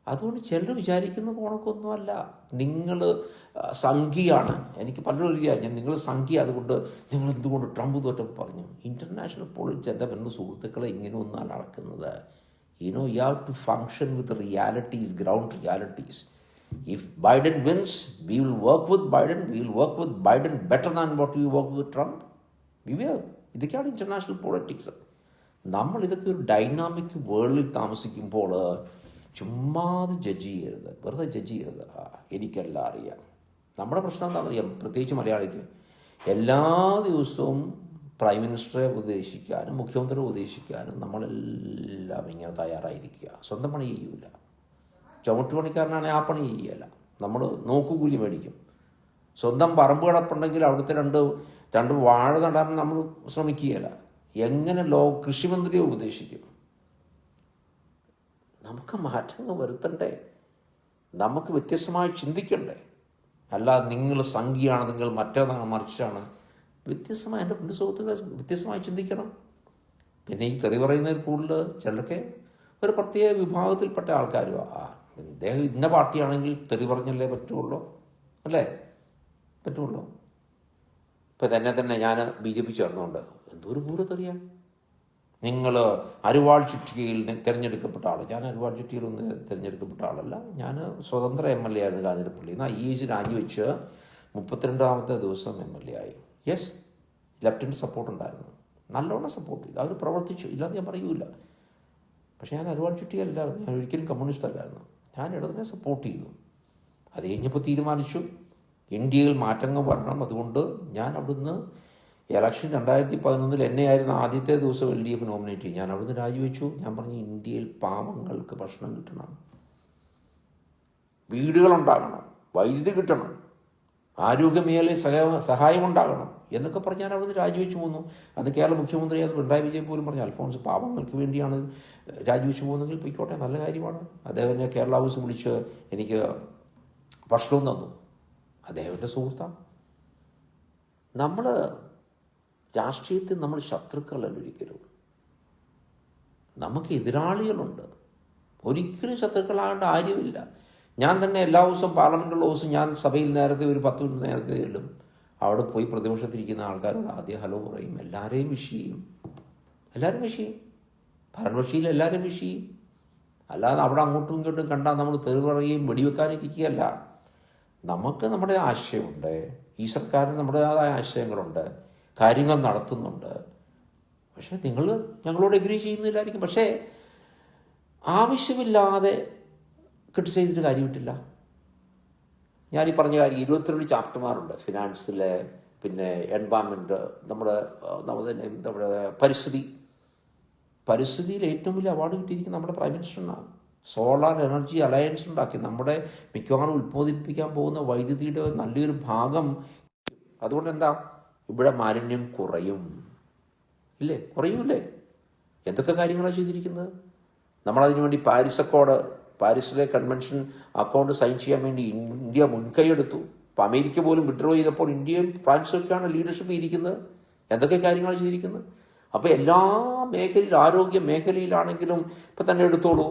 അതുകൊണ്ട് ചിലർ വിചാരിക്കുന്ന പോണക്കൊന്നുമല്ല. നിങ്ങൾ സംഘിയാണ്. എനിക്ക് പലരും അറിയാം നിങ്ങൾ സംഘി, അതുകൊണ്ട് നിങ്ങൾ എന്തുകൊണ്ട് ട്രംപ് തോറ്റപ്പോൾ പറഞ്ഞു. ഇൻ്റർനാഷണൽ പോളിറ്റിക്സ് എൻ്റെ ബന്ധു സുഹൃത്തുക്കളെ ഇങ്ങനെയൊന്നും നടക്കുന്നത്. you have to function with the realities, ground realities. If Biden wins, we will work with Biden. We will work with Biden better than what we work with Trump. We will. ഇതൊക്കെയാണ് international politics. നമ്മൾ ഇതൊക്കെ ഒരു dynamic വേൾഡിൽ താമസിക്കുമ്പോൾ ചുമ്മാതെ judge ചെയ്യരുത്, വെറുതെ judge ചെയ്യരുത്. എനിക്കെല്ലാം അറിയാം. നമ്മുടെ പ്രശ്നം എന്താണെന്നറിയാം, പ്രത്യേകിച്ച് മലയാളിക്ക്. എല്ലാ ദിവസവും പ്രൈം മിനിസ്റ്ററെ ഉപദേശിക്കാനും മുഖ്യമന്ത്രിയെ ഉപദേശിക്കാനും നമ്മളെല്ലാം ഇങ്ങനെ തയ്യാറായിരിക്കുക. സ്വന്തം പണി ചെയ്യൂല. ചുമട്ടുപണിക്കാരനാണെങ്കിൽ ആ പണി ചെയ്യല. നമ്മൾ നോക്കുകൂലി മേടിക്കും. സ്വന്തം പറമ്പ് കിടപ്പുണ്ടെങ്കിൽ അവിടുത്തെ രണ്ട് വാഴ നടാൻ നമ്മൾ ശ്രമിക്കുകയില്ല. എങ്ങനെ കൃഷിമന്ത്രിയെ ഉപദേശിക്കും? നമുക്ക് മാറ്റങ്ങൾ വരുത്തണ്ടേ? നമുക്ക് വ്യത്യസ്തമായി ചിന്തിക്കണ്ടേ? അല്ല നിങ്ങൾ സംഖ്യയാണ്, നിങ്ങൾ മറ്റേതാണ്, മറിച്ചാണ്. വ്യത്യസ്തമായി എൻ്റെ പുള്ളി സുഹൃത്തുക്കളെ വ്യത്യസ്തമായി ചിന്തിക്കണം. പിന്നെ ഈ തെറി പറയുന്നതിൽ കൂടുതൽ ചിലർക്ക് ഒരു പ്രത്യേക വിഭാഗത്തിൽപ്പെട്ട ആൾക്കാരും അദ്ദേഹം ഇന്ന പാർട്ടിയാണെങ്കിൽ തെറി പറഞ്ഞല്ലേ പറ്റുള്ളൂ, അല്ലേ? പറ്റുള്ളൂ. ഇപ്പം തന്നെ ഞാൻ BJP ചേർന്നുകൊണ്ട് എന്തോ ഒരു പൂരത്തെറിയാണ്. നിങ്ങൾ അരിവാൾ ചുറ്റികയിൽ തിരഞ്ഞെടുക്കപ്പെട്ട ആൾ. ഞാൻ അരിവാൾ ചുറ്റികയിലൊന്നും തിരഞ്ഞെടുക്കപ്പെട്ട ആളല്ല. ഞാൻ സ്വതന്ത്ര MLA ആയിരുന്നു കാഞ്ഞിരപ്പള്ളി. IAS രാജിവെച്ച് 32ാമത്തെ ദിവസം MLA ആയി. യെസ്, ലെഫ്റ്റനൻറ്റ് സപ്പോർട്ട് ഉണ്ടായിരുന്നു, നല്ലോണം സപ്പോർട്ട് ചെയ്തു. അവർ പ്രവർത്തിച്ചു, ഇല്ലാന്ന് ഞാൻ പറയൂല. പക്ഷേ ഞാൻ അരിവാൾ ചുറ്റികയിലായിരുന്നു. ഞാൻ ഒരിക്കലും കമ്മ്യൂണിസ്റ്റ് അല്ലായിരുന്നു. ഞാൻ ഇടതിനെ സപ്പോർട്ട് ചെയ്തു. അത് കഴിഞ്ഞപ്പോൾ തീരുമാനിച്ചു ഇന്ത്യയിൽ മാറ്റങ്ങൾ വരണം. അതുകൊണ്ട് ഞാൻ അവിടുന്ന് ഇലക്ഷൻ 2011 എന്നെ ആയിരുന്നു ആദ്യത്തെ ദിവസം LDF നോമിനേറ്റ് ചെയ്യും. ഞാൻ അവിടുന്ന് രാജിവെച്ചു. ഞാൻ പറഞ്ഞു ഇന്ത്യയിൽ പാവങ്ങൾക്ക് ഭക്ഷണം കിട്ടണം, വീടുകളുണ്ടാകണം, വൈദ്യുതി കിട്ടണം, ആരോഗ്യമേഖലയിൽ സഹായമുണ്ടാകണം എന്നൊക്കെ പറഞ്ഞ് ഞാൻ അവിടുന്ന് രാജിവെച്ച് പോന്നു. അന്ന് കേരള മുഖ്യമന്ത്രിയായിരുന്നു പിണറായി വിജയൻ പോലും പറഞ്ഞു അൽഫോൺസ് പാവങ്ങൾക്ക് വേണ്ടിയാണ് രാജിവെച്ച് പോകുന്നതെങ്കിൽ പൊയ്ക്കോട്ടെ, നല്ല കാര്യമാണ്. അദ്ദേഹം എന്നെ കേരള ഹൗസ് വിളിച്ച് എനിക്ക് ഭക്ഷണവും തന്നു. അദ്ദേഹത്തിൻ്റെ സുഹൃത്താണ്. നമ്മൾ രാഷ്ട്രീയത്തിൽ നമ്മൾ ശത്രുക്കളല്ല ഒരിക്കലും. നമുക്ക് എതിരാളികളുണ്ട്. ഒരിക്കലും ശത്രുക്കളാകേണ്ട കാര്യമില്ല. ഞാൻ തന്നെ എല്ലാ ദിവസവും പാർലമെൻറ്റുള്ള ദിവസം ഞാൻ സഭയിൽ നേരത്തെ ഒരു 10 മിനിറ്റ് നേരത്തെ ചെല്ലും. അവിടെ പോയി പ്രതിപക്ഷത്തിരിക്കുന്ന ആൾക്കാരോട് ആദ്യം ഹലോ പറയും. എല്ലാവരെയും വിഷ് ചെയ്യും. ഭരണപക്ഷിയിൽ എല്ലാവരെയും വിഷ് ചെയ്യും. അല്ലാതെ അവിടെ അങ്ങോട്ടും ഇങ്ങോട്ടും കണ്ടാൽ നമ്മൾ തെറി പറയുകയും വെടിവെക്കാനിരിക്കുകയല്ല. നമുക്ക് നമ്മുടെ ആശയമുണ്ട്. ഈ സർക്കാരിന് നമ്മുടേതായ ആശയങ്ങളുണ്ട്, കാര്യങ്ങൾ നടത്തുന്നുണ്ട്. പക്ഷേ നിങ്ങൾ ഞങ്ങളോട് എഗ്രി ചെയ്യുന്നില്ലായിരിക്കും. പക്ഷേ ആവശ്യമില്ലാതെ ക്രിട്ടിസൈസ് ചെയ്തിട്ട് കാര്യമിട്ടില്ല. ഞാനീ പറഞ്ഞ കാര്യം 22 ചാപ്റ്റർമാരുണ്ട് ഫിനാൻസിലെ, പിന്നെ എൻവയൺമെൻറ്റ്, നമ്മുടെ പരിസ്ഥിതിയിൽ ഏറ്റവും വലിയ അവാർഡ് കിട്ടിയിരിക്കുന്നത് നമ്മുടെ പ്രൈം മിനിസ്റ്ററിനാണ്. സോളാർ എനർജി അലയൻസ് ഉണ്ടാക്കി നമ്മുടെ മിക്കവാറും ഉത്പാദിപ്പിക്കാൻ പോകുന്ന വൈദ്യുതിയുടെ നല്ലൊരു ഭാഗം. അതുകൊണ്ട് എന്താ, ഇവിടെ മാലിന്യം കുറയും ഇല്ലേ? കുറയൂല്ലേ? എന്തൊക്കെ കാര്യങ്ങളാണ് ചെയ്തിരിക്കുന്നത്. നമ്മളതിനു വേണ്ടി പാരീസിലെ കൺവെൻഷൻ അക്കൗണ്ട് സൈൻ ചെയ്യാൻ വേണ്ടി ഇന്ത്യ മുൻകൈയെടുത്തു. അപ്പോൾ അമേരിക്ക പോലും വിഡ്രോ ചെയ്തപ്പോൾ ഇന്ത്യയും ഫ്രാൻസും ഒക്കെയാണ് ലീഡർഷിപ്പ് ഇരിക്കുന്നത്. എന്തൊക്കെ കാര്യങ്ങളാണ് ചെയ്തിരിക്കുന്നത്. അപ്പോൾ എല്ലാ മേഖലയിൽ, ആരോഗ്യ മേഖലയിലാണെങ്കിലും ഇപ്പം തന്നെ എടുത്തോളൂ.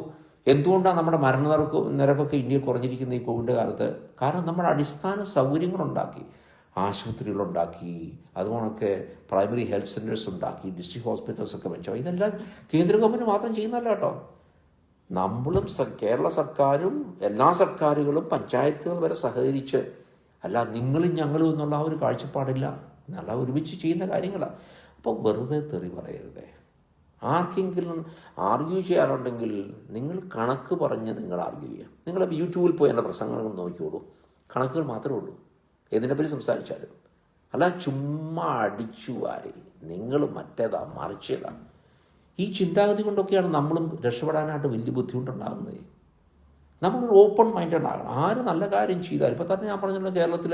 എന്തുകൊണ്ടാണ് നമ്മുടെ നിരക്കൊക്കെ ഇന്ത്യയിൽ കുറഞ്ഞിരിക്കുന്നത് ഈ കോവിഡ് കാലത്ത്? കാരണം നമ്മൾ അടിസ്ഥാന സൗകര്യങ്ങളുണ്ടാക്കി, ആശുപത്രികളുണ്ടാക്കി, അതുകൊണ്ടൊക്കെ പ്രൈമറി ഹെൽത്ത് സെൻറ്റേഴ്സ് ഉണ്ടാക്കി, ഡിസ്ട്രിക്ട് ഹോസ്പിറ്റൽസൊക്കെ വെച്ചോ. ഇതെല്ലാം കേന്ദ്ര ഗവൺമെൻറ് മാത്രം ചെയ്യുന്നതല്ല കേട്ടോ. നമ്മളും കേരള സർക്കാരും എല്ലാ സർക്കാരുകളും പഞ്ചായത്തുകൾ വരെ സഹകരിച്ച് അല്ല നിങ്ങളും ഞങ്ങളും എന്നുള്ള ആ ഒരു കാഴ്ചപ്പാടില്ല, നല്ല ഒരുമിച്ച് ചെയ്യുന്ന കാര്യങ്ങളാണ്. അപ്പോൾ വെറുതെ തെറി പറയരുതേ. ആർക്കെങ്കിലും ആർഗ്യൂ ചെയ്യാറുണ്ടെങ്കിൽ നിങ്ങൾ കണക്ക് പറഞ്ഞ് നിങ്ങൾ ആർഗ്യൂ ചെയ്യുക. നിങ്ങൾ യൂട്യൂബിൽ പോയി എൻ്റെ പ്രസംഗങ്ങൾ നോക്കിയോളൂ, കണക്കുകൾ മാത്രമേ ഉള്ളൂ ഏതിനെപ്പറ്റി സംസാരിച്ചാലും. അല്ല ചുമ്മാ അടിച്ചു വാരി നിങ്ങൾ മറ്റേതാ മറിച്ചേതാ, ഈ ചിന്താഗതി കൊണ്ടൊക്കെയാണ് നമ്മളും രക്ഷപ്പെടാനായിട്ട് വലിയ ബുദ്ധിമുട്ടുണ്ടാകുന്നത്. നമ്മളൊരു ഓപ്പൺ മൈൻഡഡ് ആകണം. ആര് നല്ല കാര്യം ചെയ്താൽ, ഇപ്പോൾ തന്നെ ഞാൻ പറഞ്ഞല്ലോ, കേരളത്തിൽ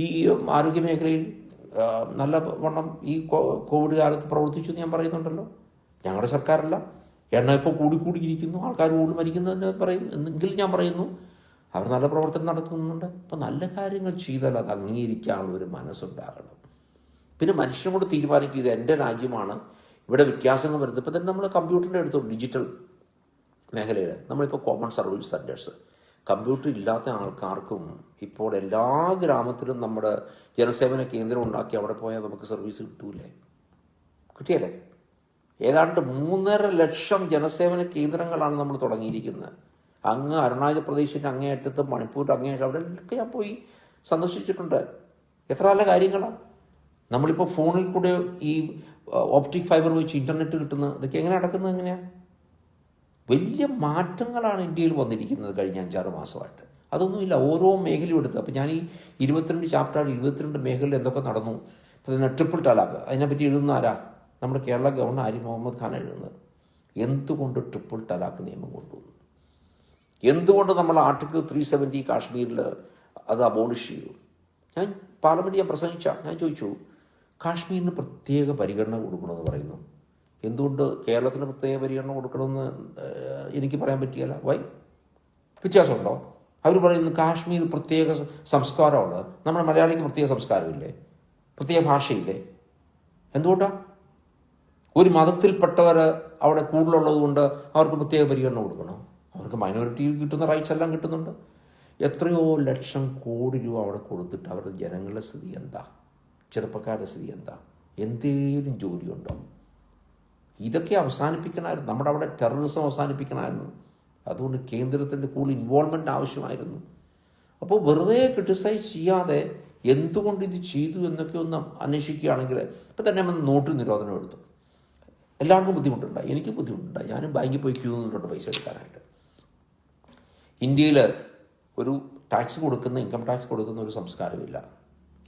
ഈ ആരോഗ്യ മേഖലയിൽ നല്ല വണ്ണം ഈ കോവിഡ് കാലത്ത് പ്രവർത്തിച്ചു എന്ന് ഞാൻ പറയുന്നുണ്ടല്ലോ. ഞങ്ങളുടെ സർക്കാരല്ല, എണ്ണ ഇപ്പോൾ കൂടിയിരിക്കുന്നു, ആൾക്കാർ കൂടുതൽ മരിക്കുന്നതെന്ന് പറയും എന്നെങ്കിലും ഞാൻ പറയുന്നു അവർ നല്ല പ്രവർത്തനം നടത്തുന്നുണ്ട്. അപ്പോൾ നല്ല കാര്യങ്ങൾ ചെയ്താൽ അത് അംഗീകരിക്കാനുള്ള ഒരു മനസ്സുണ്ടാകണം. പിന്നെ മനുഷ്യനും കൂടെ തീരുമാനിക്കും ഇത് എൻ്റെ രാജ്യമാണ്, ഇവിടെ വ്യത്യാസങ്ങൾ വരുന്നത്. ഇപ്പോൾ തന്നെ നമ്മൾ കമ്പ്യൂട്ടറിൻ്റെ അടുത്ത് ഡിജിറ്റൽ മേഖലയിൽ നമ്മളിപ്പോൾ കോമൺ സർവീസ് സെൻറ്റേഴ്സ്, കമ്പ്യൂട്ടർ ഇല്ലാത്ത ആൾക്കാർക്കും ഇപ്പോൾ എല്ലാ ഗ്രാമത്തിലും നമ്മുടെ ജനസേവന കേന്ദ്രം ഉണ്ടാക്കി അവിടെ പോയാൽ നമുക്ക് സർവീസ് കിട്ടിയല്ലേ? ഏതാണ്ട് 3.5 ലക്ഷം ജനസേവന കേന്ദ്രങ്ങളാണ് നമ്മൾ തുടങ്ങിയിരിക്കുന്നത്. അങ്ങ് അരുണാചൽ പ്രദേശിൻ്റെ അങ്ങേയറ്റത്ത്, മണിപ്പൂരിൻ്റെ അങ്ങേയറ്റം, അവിടെയൊക്കെ ഞാൻ പോയി സന്ദർശിച്ചിട്ടുണ്ട്. എത്ര നല്ല കാര്യങ്ങളാണ്. നമ്മളിപ്പോൾ ഫോണിൽ കൂടെ ഈ ഓപ്റ്റിക് ഫൈബർ വെച്ച് ഇൻ്റർനെറ്റ് കിട്ടുന്നത്, ഇതൊക്കെ എങ്ങനെ നടക്കുന്നത്? എങ്ങനെയാണ്? വലിയ മാറ്റങ്ങളാണ് ഇന്ത്യയിൽ വന്നിരിക്കുന്നത് കഴിഞ്ഞ 5-6 മാസമായിട്ട്. അതൊന്നുമില്ല, ഓരോ മേഖലയും എടുത്ത്. അപ്പോൾ ഞാൻ ഈ 22 ചാപ്റ്റർ 22 മേഖലയിൽ എന്തൊക്കെ നടന്നു. ഇപ്പോൾ തന്നെ ട്രിപ്പിൾ തലാഖ്, അതിനെപ്പറ്റി എഴുതുന്ന ആരാ? നമ്മുടെ കേരള ഗവർണർ ആരിഫ് മുഹമ്മദ് ഖാൻ എഴുതുന്നത്. എന്തുകൊണ്ട് ട്രിപ്പിൾ തലാഖ് നിയമം കൊണ്ടുവന്നു? എന്തുകൊണ്ട് നമ്മൾ ആർട്ടിക്കിൾ 370 കാശ്മീരിൽ അത് അബോളിഷ് ചെയ്തു? ഞാൻ പാർലമെൻറ്റ് ഞാൻ ചോദിച്ചു, കാശ്മീരിന് പ്രത്യേക പരിഗണന കൊടുക്കണമെന്ന് പറയുന്നു. എന്തുകൊണ്ട് കേരളത്തിന് പ്രത്യേക പരിഗണന കൊടുക്കണമെന്ന് എനിക്ക് പറയാൻ പറ്റിയല്ല. വൈ? വ്യത്യാസമുണ്ടോ? അവർ പറയുന്നു കാശ്മീർ പ്രത്യേക സംസ്കാരമാണ്, നമ്മുടെ മലയാളിക്ക് പ്രത്യേക സംസ്കാരമില്ലേ, പ്രത്യേക ഭാഷയില്ലേ? എന്തുകൊണ്ടാണ്? ഒരു മതത്തിൽപ്പെട്ടവർ അവിടെ കൂടുതലുള്ളത് കൊണ്ട് അവർക്ക് പ്രത്യേക പരിഗണന കൊടുക്കണം? അവർക്ക് മൈനോറിറ്റി കിട്ടുന്ന റൈറ്റ്സ് എല്ലാം കിട്ടുന്നുണ്ട്. എത്രയോ ലക്ഷം കോടി രൂപ അവിടെ കൊടുത്തിട്ട് അവരുടെ ജനങ്ങളുടെ സ്ഥിതി എന്താ? ചെറുപ്പക്കാരുടെ സ്ഥിതി എന്താ? എന്തേലും ജോലിയുണ്ടോ? ഇതൊക്കെ അവസാനിപ്പിക്കണമായിരുന്നു. നമ്മുടെ അവിടെ ടെററിസം അവസാനിപ്പിക്കണമായിരുന്നു. അതുകൊണ്ട് കേന്ദ്രത്തിൻ്റെ കൂടുതൽ ഇൻവോൾവ്മെൻ്റ് ആവശ്യമായിരുന്നു. അപ്പോൾ വെറുതെ ക്രിട്ടിസൈസ് ചെയ്യാതെ എന്തുകൊണ്ട് ഇത് ചെയ്തു എന്നൊക്കെ ഒന്ന് അന്വേഷിക്കുകയാണെങ്കിൽ, ഇപ്പം തന്നെ നമ്മൾ നോട്ട് നിരോധനം എടുത്തു. എല്ലാവർക്കും ബുദ്ധിമുട്ടുണ്ടായി, എനിക്ക് ബുദ്ധിമുട്ടുണ്ടായി. ഞാനും ബാങ്കിൽ പോയി ക്യൂ നിന്നിട്ടുണ്ട് പൈസ എടുക്കാനായിട്ട്. ഇന്ത്യയിൽ ഒരു ടാക്സ് കൊടുക്കുന്ന, ഇൻകം ടാക്സ് കൊടുക്കുന്ന ഒരു സംസ്കാരമില്ല.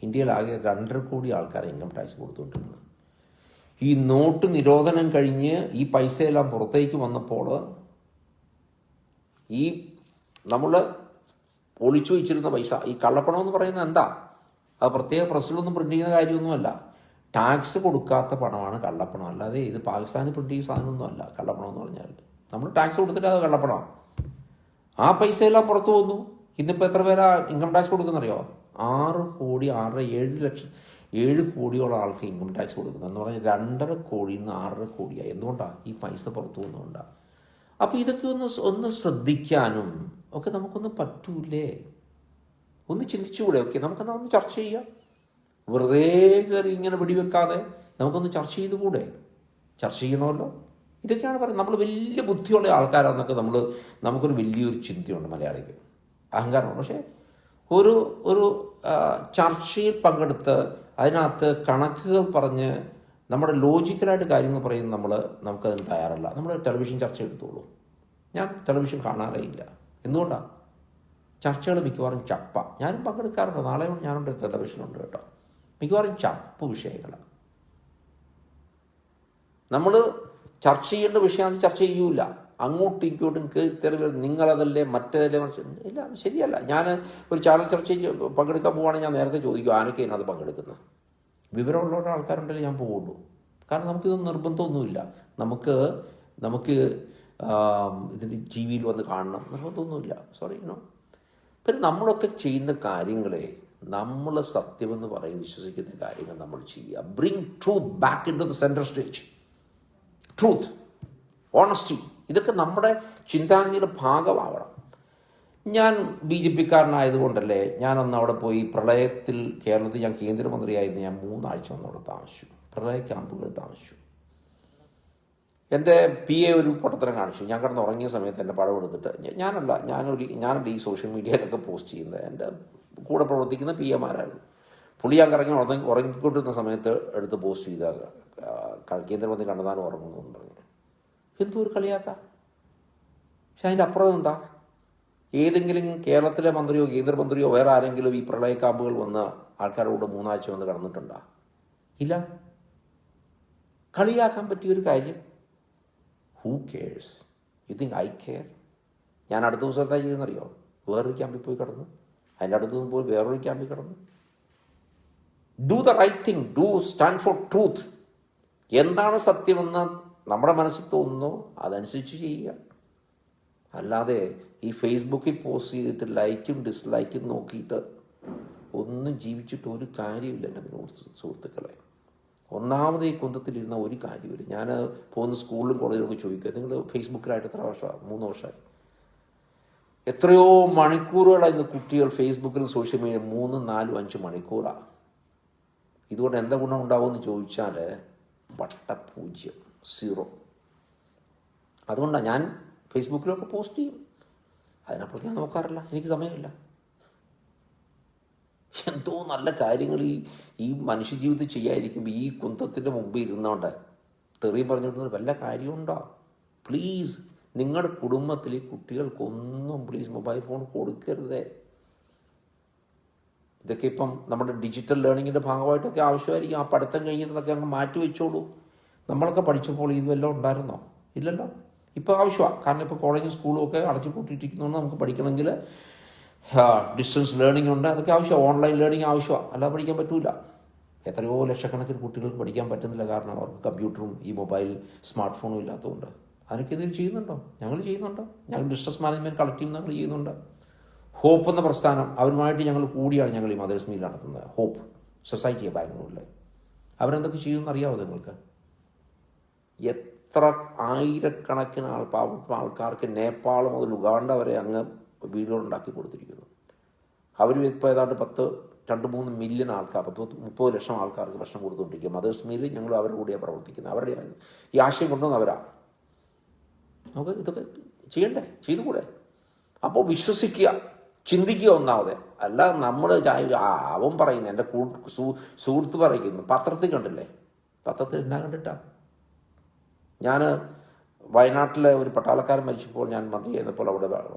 ഇന്ത്യയിലാകെ 2.5 കോടി ആൾക്കാരെ ഇൻകം ടാക്സ് കൊടുത്തുകൊണ്ടിരുന്നത്. ഈ നോട്ട് നിരോധനം കഴിഞ്ഞ് ഈ പൈസയെല്ലാം പുറത്തേക്ക് വന്നപ്പോൾ ഈ നമ്മൾ ഒളിച്ചു വച്ചിരുന്ന പൈസ, ഈ കള്ളപ്പണം എന്ന് പറയുന്നത് എന്താ? അത് പ്രത്യേക പ്രസ്സിലൊന്നും പ്രിൻ്റ് ചെയ്യുന്ന കാര്യമൊന്നുമല്ല. ടാക്സ് കൊടുക്കാത്ത പണമാണ് കള്ളപ്പണം. അല്ലാതെ ഇത് പാകിസ്ഥാനിൽ പ്രിൻ്റ് ചെയ്യുന്ന സാധനമൊന്നും അല്ല കള്ളപ്പണം എന്ന് പറഞ്ഞാൽ. നമ്മൾ ടാക്സ് കൊടുത്തിട്ട് അത് കള്ളപ്പണമാണ്. ആ പൈസയെല്ലാം പുറത്തു വന്നു. ഇന്നിപ്പോൾ എത്ര പേരാ ഇൻകം ടാക്സ് കൊടുക്കുന്നറിയോ? 6 കോടി 7 കോടിയോളം ആൾക്ക് ഇൻകം ടാക്സ് കൊടുക്കുന്നു എന്ന് പറഞ്ഞാൽ 2.5 കോടിയിൽ നിന്ന് 6.5 കോടിയായി. എന്തുകൊണ്ടാണ്? ഈ പൈസ പുറത്തു വന്നുകൊണ്ടാണ്. അപ്പോൾ ഇതൊക്കെ ഒന്ന് ശ്രദ്ധിക്കാനും ഒക്കെ നമുക്കൊന്ന് പറ്റൂലേ? ഒന്ന് ചിന്തിച്ചുകൂടെ? ഓക്കെ, നമുക്കെന്നാൽ ഒന്ന് ചർച്ച ചെയ്യാം. വെറുതെ കയറി ഇങ്ങനെ വെടിവെക്കാതെ നമുക്കൊന്ന് ചർച്ച ചെയ്തുകൂടെ? ചർച്ച ചെയ്യണമല്ലോ. ഇതൊക്കെയാണ് പറയുന്നത്. നമ്മൾ വലിയ ബുദ്ധിയുള്ള ആൾക്കാരാണെന്നൊക്കെ നമുക്കൊരു വലിയൊരു ചിന്തയുണ്ട് മലയാളിക്ക്, അഹങ്കാരമാണ്. പക്ഷേ ഒരു ചർച്ചയിൽ പങ്കെടുത്ത് അതിനകത്ത് കണക്കുകൾ പറഞ്ഞ് നമ്മുടെ ലോജിക്കലായിട്ട് കാര്യങ്ങൾ പറയുന്ന നമുക്കതിന് തയ്യാറല്ല. നമ്മൾ ടെലിവിഷൻ ചർച്ച എടുത്തോളൂ. ഞാൻ ടെലിവിഷൻ കാണാറേ ഇല്ല. എന്തുകൊണ്ടാണ്? ചർച്ചകൾ മിക്കവാറും ചപ്പ. ഞാനും പങ്കെടുക്കാറുണ്ട്, നാളെ ഞാനുണ്ട്, ടെലിവിഷനുണ്ട് കേട്ടോ. മിക്കവാറും ചപ്പ് വിഷയങ്ങളാണ്. നമ്മൾ ചർച്ച ചെയ്യേണ്ട വിഷയമാണ് ചർച്ച ചെയ്യൂല. അങ്ങോട്ടും ഇങ്ങോട്ടും തെരുവ്, നിങ്ങളതല്ലേ മറ്റേതല്ലേ ഇല്ല, ശരിയല്ല. ഞാൻ ഒരു ചാനൽ ചർച്ചയിൽ പങ്കെടുക്കാൻ പോവുകയാണെങ്കിൽ ഞാൻ നേരത്തെ ചോദിക്കും ആരൊക്കെയാണ് അത് പങ്കെടുക്കുന്നത്. വിവരമുള്ള ആൾക്കാരുണ്ടെങ്കിൽ ഞാൻ പോവുള്ളൂ. കാരണം നമുക്കിതൊന്നും നിർബന്ധമൊന്നുമില്ല. നമുക്ക് ഇതിൻ്റെ ടി വിയിൽ വന്ന് കാണണം നിർബന്ധമൊന്നുമില്ല. Sorry no. പിന്നെ നമ്മളൊക്കെ ചെയ്യുന്ന കാര്യങ്ങളെ നമ്മൾ സത്യമെന്ന് പറയും വിശ്വസിക്കുന്ന കാര്യങ്ങൾ നമ്മൾ ചെയ്യുക. Bring truth back into the central stage. Truth, honesty, ഇതൊക്കെ നമ്മുടെ ചിന്താഗതിയുടെ ഭാഗമാവണം. ഞാൻ BJP-കാരനായതുകൊണ്ടല്ലേ ഞാനന്ന് അവിടെ പോയി പ്രളയത്തിൽ കേരളത്തിൽ ഞാൻ കേന്ദ്രമന്ത്രിയായിരുന്നു. ഞാൻ 3 ആഴ്ച അവിടെ താമസിച്ചു, പ്രളയ ക്യാമ്പുകളിൽ താമസിച്ചു. എൻ്റെ PA ഒരു പൊട്ടത്തരം കാണിച്ചു. ഞാൻ കിടന്നുറങ്ങിയ സമയത്ത് എൻ്റെ പടം എടുത്തിട്ട് ഞാനല്ല ഈ സോഷ്യൽ മീഡിയയിലൊക്കെ പോസ്റ്റ് ചെയ്യുന്നത്. എൻ്റെ കൂടെ പ്രവർത്തിക്കുന്ന പി എമാരായിരുന്നു. പുള്ളി ഞാൻ കറങ്ങി ഉറങ്ങിക്കൊണ്ടിരുന്ന സമയത്ത് എടുത്ത് പോസ്റ്റ് ചെയ്ത കേന്ദ്രമന്ത്രി കണ്ണന്താനം ഉറങ്ങുന്നു എന്ന് പറഞ്ഞു. എന്തോ ഒരു കളിയാക്കാം. പക്ഷെ അതിൻ്റെ അപ്പുറം എന്താ? ഏതെങ്കിലും കേരളത്തിലെ മന്ത്രിയോ കേന്ദ്രമന്ത്രിയോ വേറെ ആരെങ്കിലും ഈ പ്രളയ ക്യാമ്പുകൾ വന്ന് ആൾക്കാരോട് 3 ആഴ്ച വന്ന് കടന്നിട്ടുണ്ടോ? ഇല്ല. കളിയാക്കാൻ പറ്റിയൊരു കാര്യം. Who CARES? You think eye care? ഞാൻ അടുത്ത ദിവസം എന്താ ചെയ്തെന്നറിയോ? വേറൊരു ക്യാമ്പിൽ പോയി കിടന്നു. അതിൻ്റെ അടുത്ത് നിന്ന് പോയി വേറൊരു ക്യാമ്പിൽ കിടന്നു. Do the right thing. Do stand for truth. എന്താണ് സത്യമെന്ന് നമ്മുടെ മനസ്സിൽ തോന്നുന്നു അതനുസരിച്ച് ചെയ്യുക. അല്ലാതെ ഈ ഫേസ്ബുക്കിൽ പോസ്റ്റ് ചെയ്തിട്ട് ലൈക്കും ഡിസ്ലൈക്കും നോക്കിയിട്ട് ഒന്നും ജീവിച്ചിട്ട് ഒരു കാര്യമില്ല എൻ്റെ സുഹൃത്തുക്കളെ. ഒന്നാമത് ഈ കുന്തത്തിലിരുന്ന ഒരു കാര്യമില്ല. ഞാൻ പോകുന്ന സ്കൂളിലും കോളേജിലൊക്കെ ചോദിക്കുക, നിങ്ങൾ ഫേസ്ബുക്കിലായിട്ട് എത്ര വർഷമാണ്? 3 വർഷമായി. എത്രയോ മണിക്കൂറുകളാണ് ഇന്ന് കുട്ടികൾ ഫേസ്ബുക്കിലും സോഷ്യൽ മീഡിയ 3, 4, 5 മണിക്കൂറാണ്. ഇതുകൊണ്ട് എന്താ ഗുണം ഉണ്ടാവുമെന്ന് ചോദിച്ചാൽ വട്ടപൂജ്യം, 0. അതുകൊണ്ടാണ് ഞാൻ ഫേസ്ബുക്കിലൊക്കെ പോസ്റ്റ് ചെയ്യും. അതിനപ്പുറത്ത് ഞാൻ നോക്കാറില്ല, എനിക്ക് സമയമില്ല. എന്തോ നല്ല കാര്യങ്ങൾ ഈ മനുഷ്യജീവിതത്തിൽ ചെയ്യാതിരിക്കുമ്പോൾ ഈ കുന്തത്തിൻ്റെ മുമ്പിൽ ഇരുന്നോണ്ട് തെറിയും പറഞ്ഞിട്ട് വല്ല കാര്യമുണ്ടോ? പ്ലീസ്, നിങ്ങളുടെ കുടുംബത്തിൽ കുട്ടികൾക്കൊന്നും പ്ലീസ് മൊബൈൽ ഫോൺ കൊടുക്കരുതേ. ഇതൊക്കെ ഇപ്പം നമ്മുടെ ഡിജിറ്റൽ ലേണിങ്ങിൻ്റെ ഭാഗമായിട്ടൊക്കെ ആവശ്യമായിരിക്കും. ആ പഠിത്തം കഴിഞ്ഞിട്ടൊക്കെ അങ്ങ് മാറ്റി വെച്ചോളൂ. നമ്മളൊക്കെ പഠിച്ചപ്പോൾ ഇത് വല്ലതും ഉണ്ടായിരുന്നോ? ഇല്ലല്ലോ. ഇപ്പോൾ ആവശ്യമാണ്. കാരണം ഇപ്പോൾ കോളേജും സ്കൂളും ഒക്കെ അടച്ചു പൂട്ടിയിട്ടിരിക്കുന്നതുകൊണ്ട് നമുക്ക് പഠിക്കണമെങ്കിൽ ഡിസ്റ്റൻസ് ലേണിംഗ് ഉണ്ട്. അതൊക്കെ ആവശ്യമാണ്. ഓൺലൈൻ ലേണിംഗ് ആവശ്യമാണ്. അല്ലാതെ പഠിക്കാൻ പറ്റില്ല. എത്രയോ ലക്ഷക്കണക്കിന് കുട്ടികൾക്ക് പഠിക്കാൻ പറ്റുന്നില്ല. കാരണം അവർക്ക് കമ്പ്യൂട്ടറും ഈ മൊബൈൽ സ്മാർട്ട് ഫോണും ഇല്ലാത്തതുകൊണ്ട്. അതിനൊക്കെ എന്തെങ്കിലും ചെയ്യുന്നുണ്ടോ? ഞങ്ങൾ ചെയ്യുന്നുണ്ട്. ഞങ്ങൾ ഡിസ്ട്രസ് മാനേജ്മെൻറ്റ് കളക്റ്റീവ് ഞങ്ങൾ ചെയ്യുന്നുണ്ട്. ഹോപ്പ് എന്ന പ്രസ്ഥാനം, അവരുമായിട്ട് ഞങ്ങൾ കൂടിയാണ് ഞങ്ങൾ ഈ മദേഴ്സ് മീൽ നടത്തുന്നത്. ഹോപ്പ് സൊസൈറ്റി ബാംഗ്ലൂരിൽ. അവരെന്തൊക്കെ ചെയ്യുമെന്ന് അറിയാമോ നിങ്ങൾക്ക്? എത്ര ആയിരക്കണക്കിന് ആൾക്കാർക്ക് നേപ്പാൾ മുതൽ ഉഗാണ്ട വരെ അങ്ങ് വീടുകളുണ്ടാക്കി കൊടുത്തിരിക്കുന്നു. അവർ ഇപ്പോൾ ഏതാണ്ട് 2-3 മില്യൺ ആൾക്കാർ, 30 ലക്ഷം ആൾക്കാർക്ക് ഭക്ഷണം കൊടുത്തുകൊണ്ടിരിക്കുക. മദേഴ്സ് മീൽ ഞങ്ങൾ അവരുടെ കൂടിയാണ് പ്രവർത്തിക്കുന്നത്. അവരുടെ ഈ ആശയം കൊണ്ടുവന്ന് അവരാണ്. നമുക്ക് ഇതൊക്കെ ചെയ്യണ്ടേ? ചെയ്തുകൂടെ? അപ്പോൾ വിശ്വസിക്കുക, ചിന്തിക്കുക ഒന്നാമതെ. അല്ല നമ്മൾ അവൻ പറയുന്നത്, എൻ്റെ സുഹൃത്ത് പറയുന്നു, പത്രത്തിൽ കണ്ടില്ലേ? പത്രത്തിൽ എന്നാ കണ്ടിട്ടാ? ഞാൻ വയനാട്ടിലെ ഒരു പട്ടാളക്കാരൻ മരിച്ചപ്പോൾ ഞാൻ മന്ത്രി ചെയ്യുന്നപ്പോൾ അവിടെ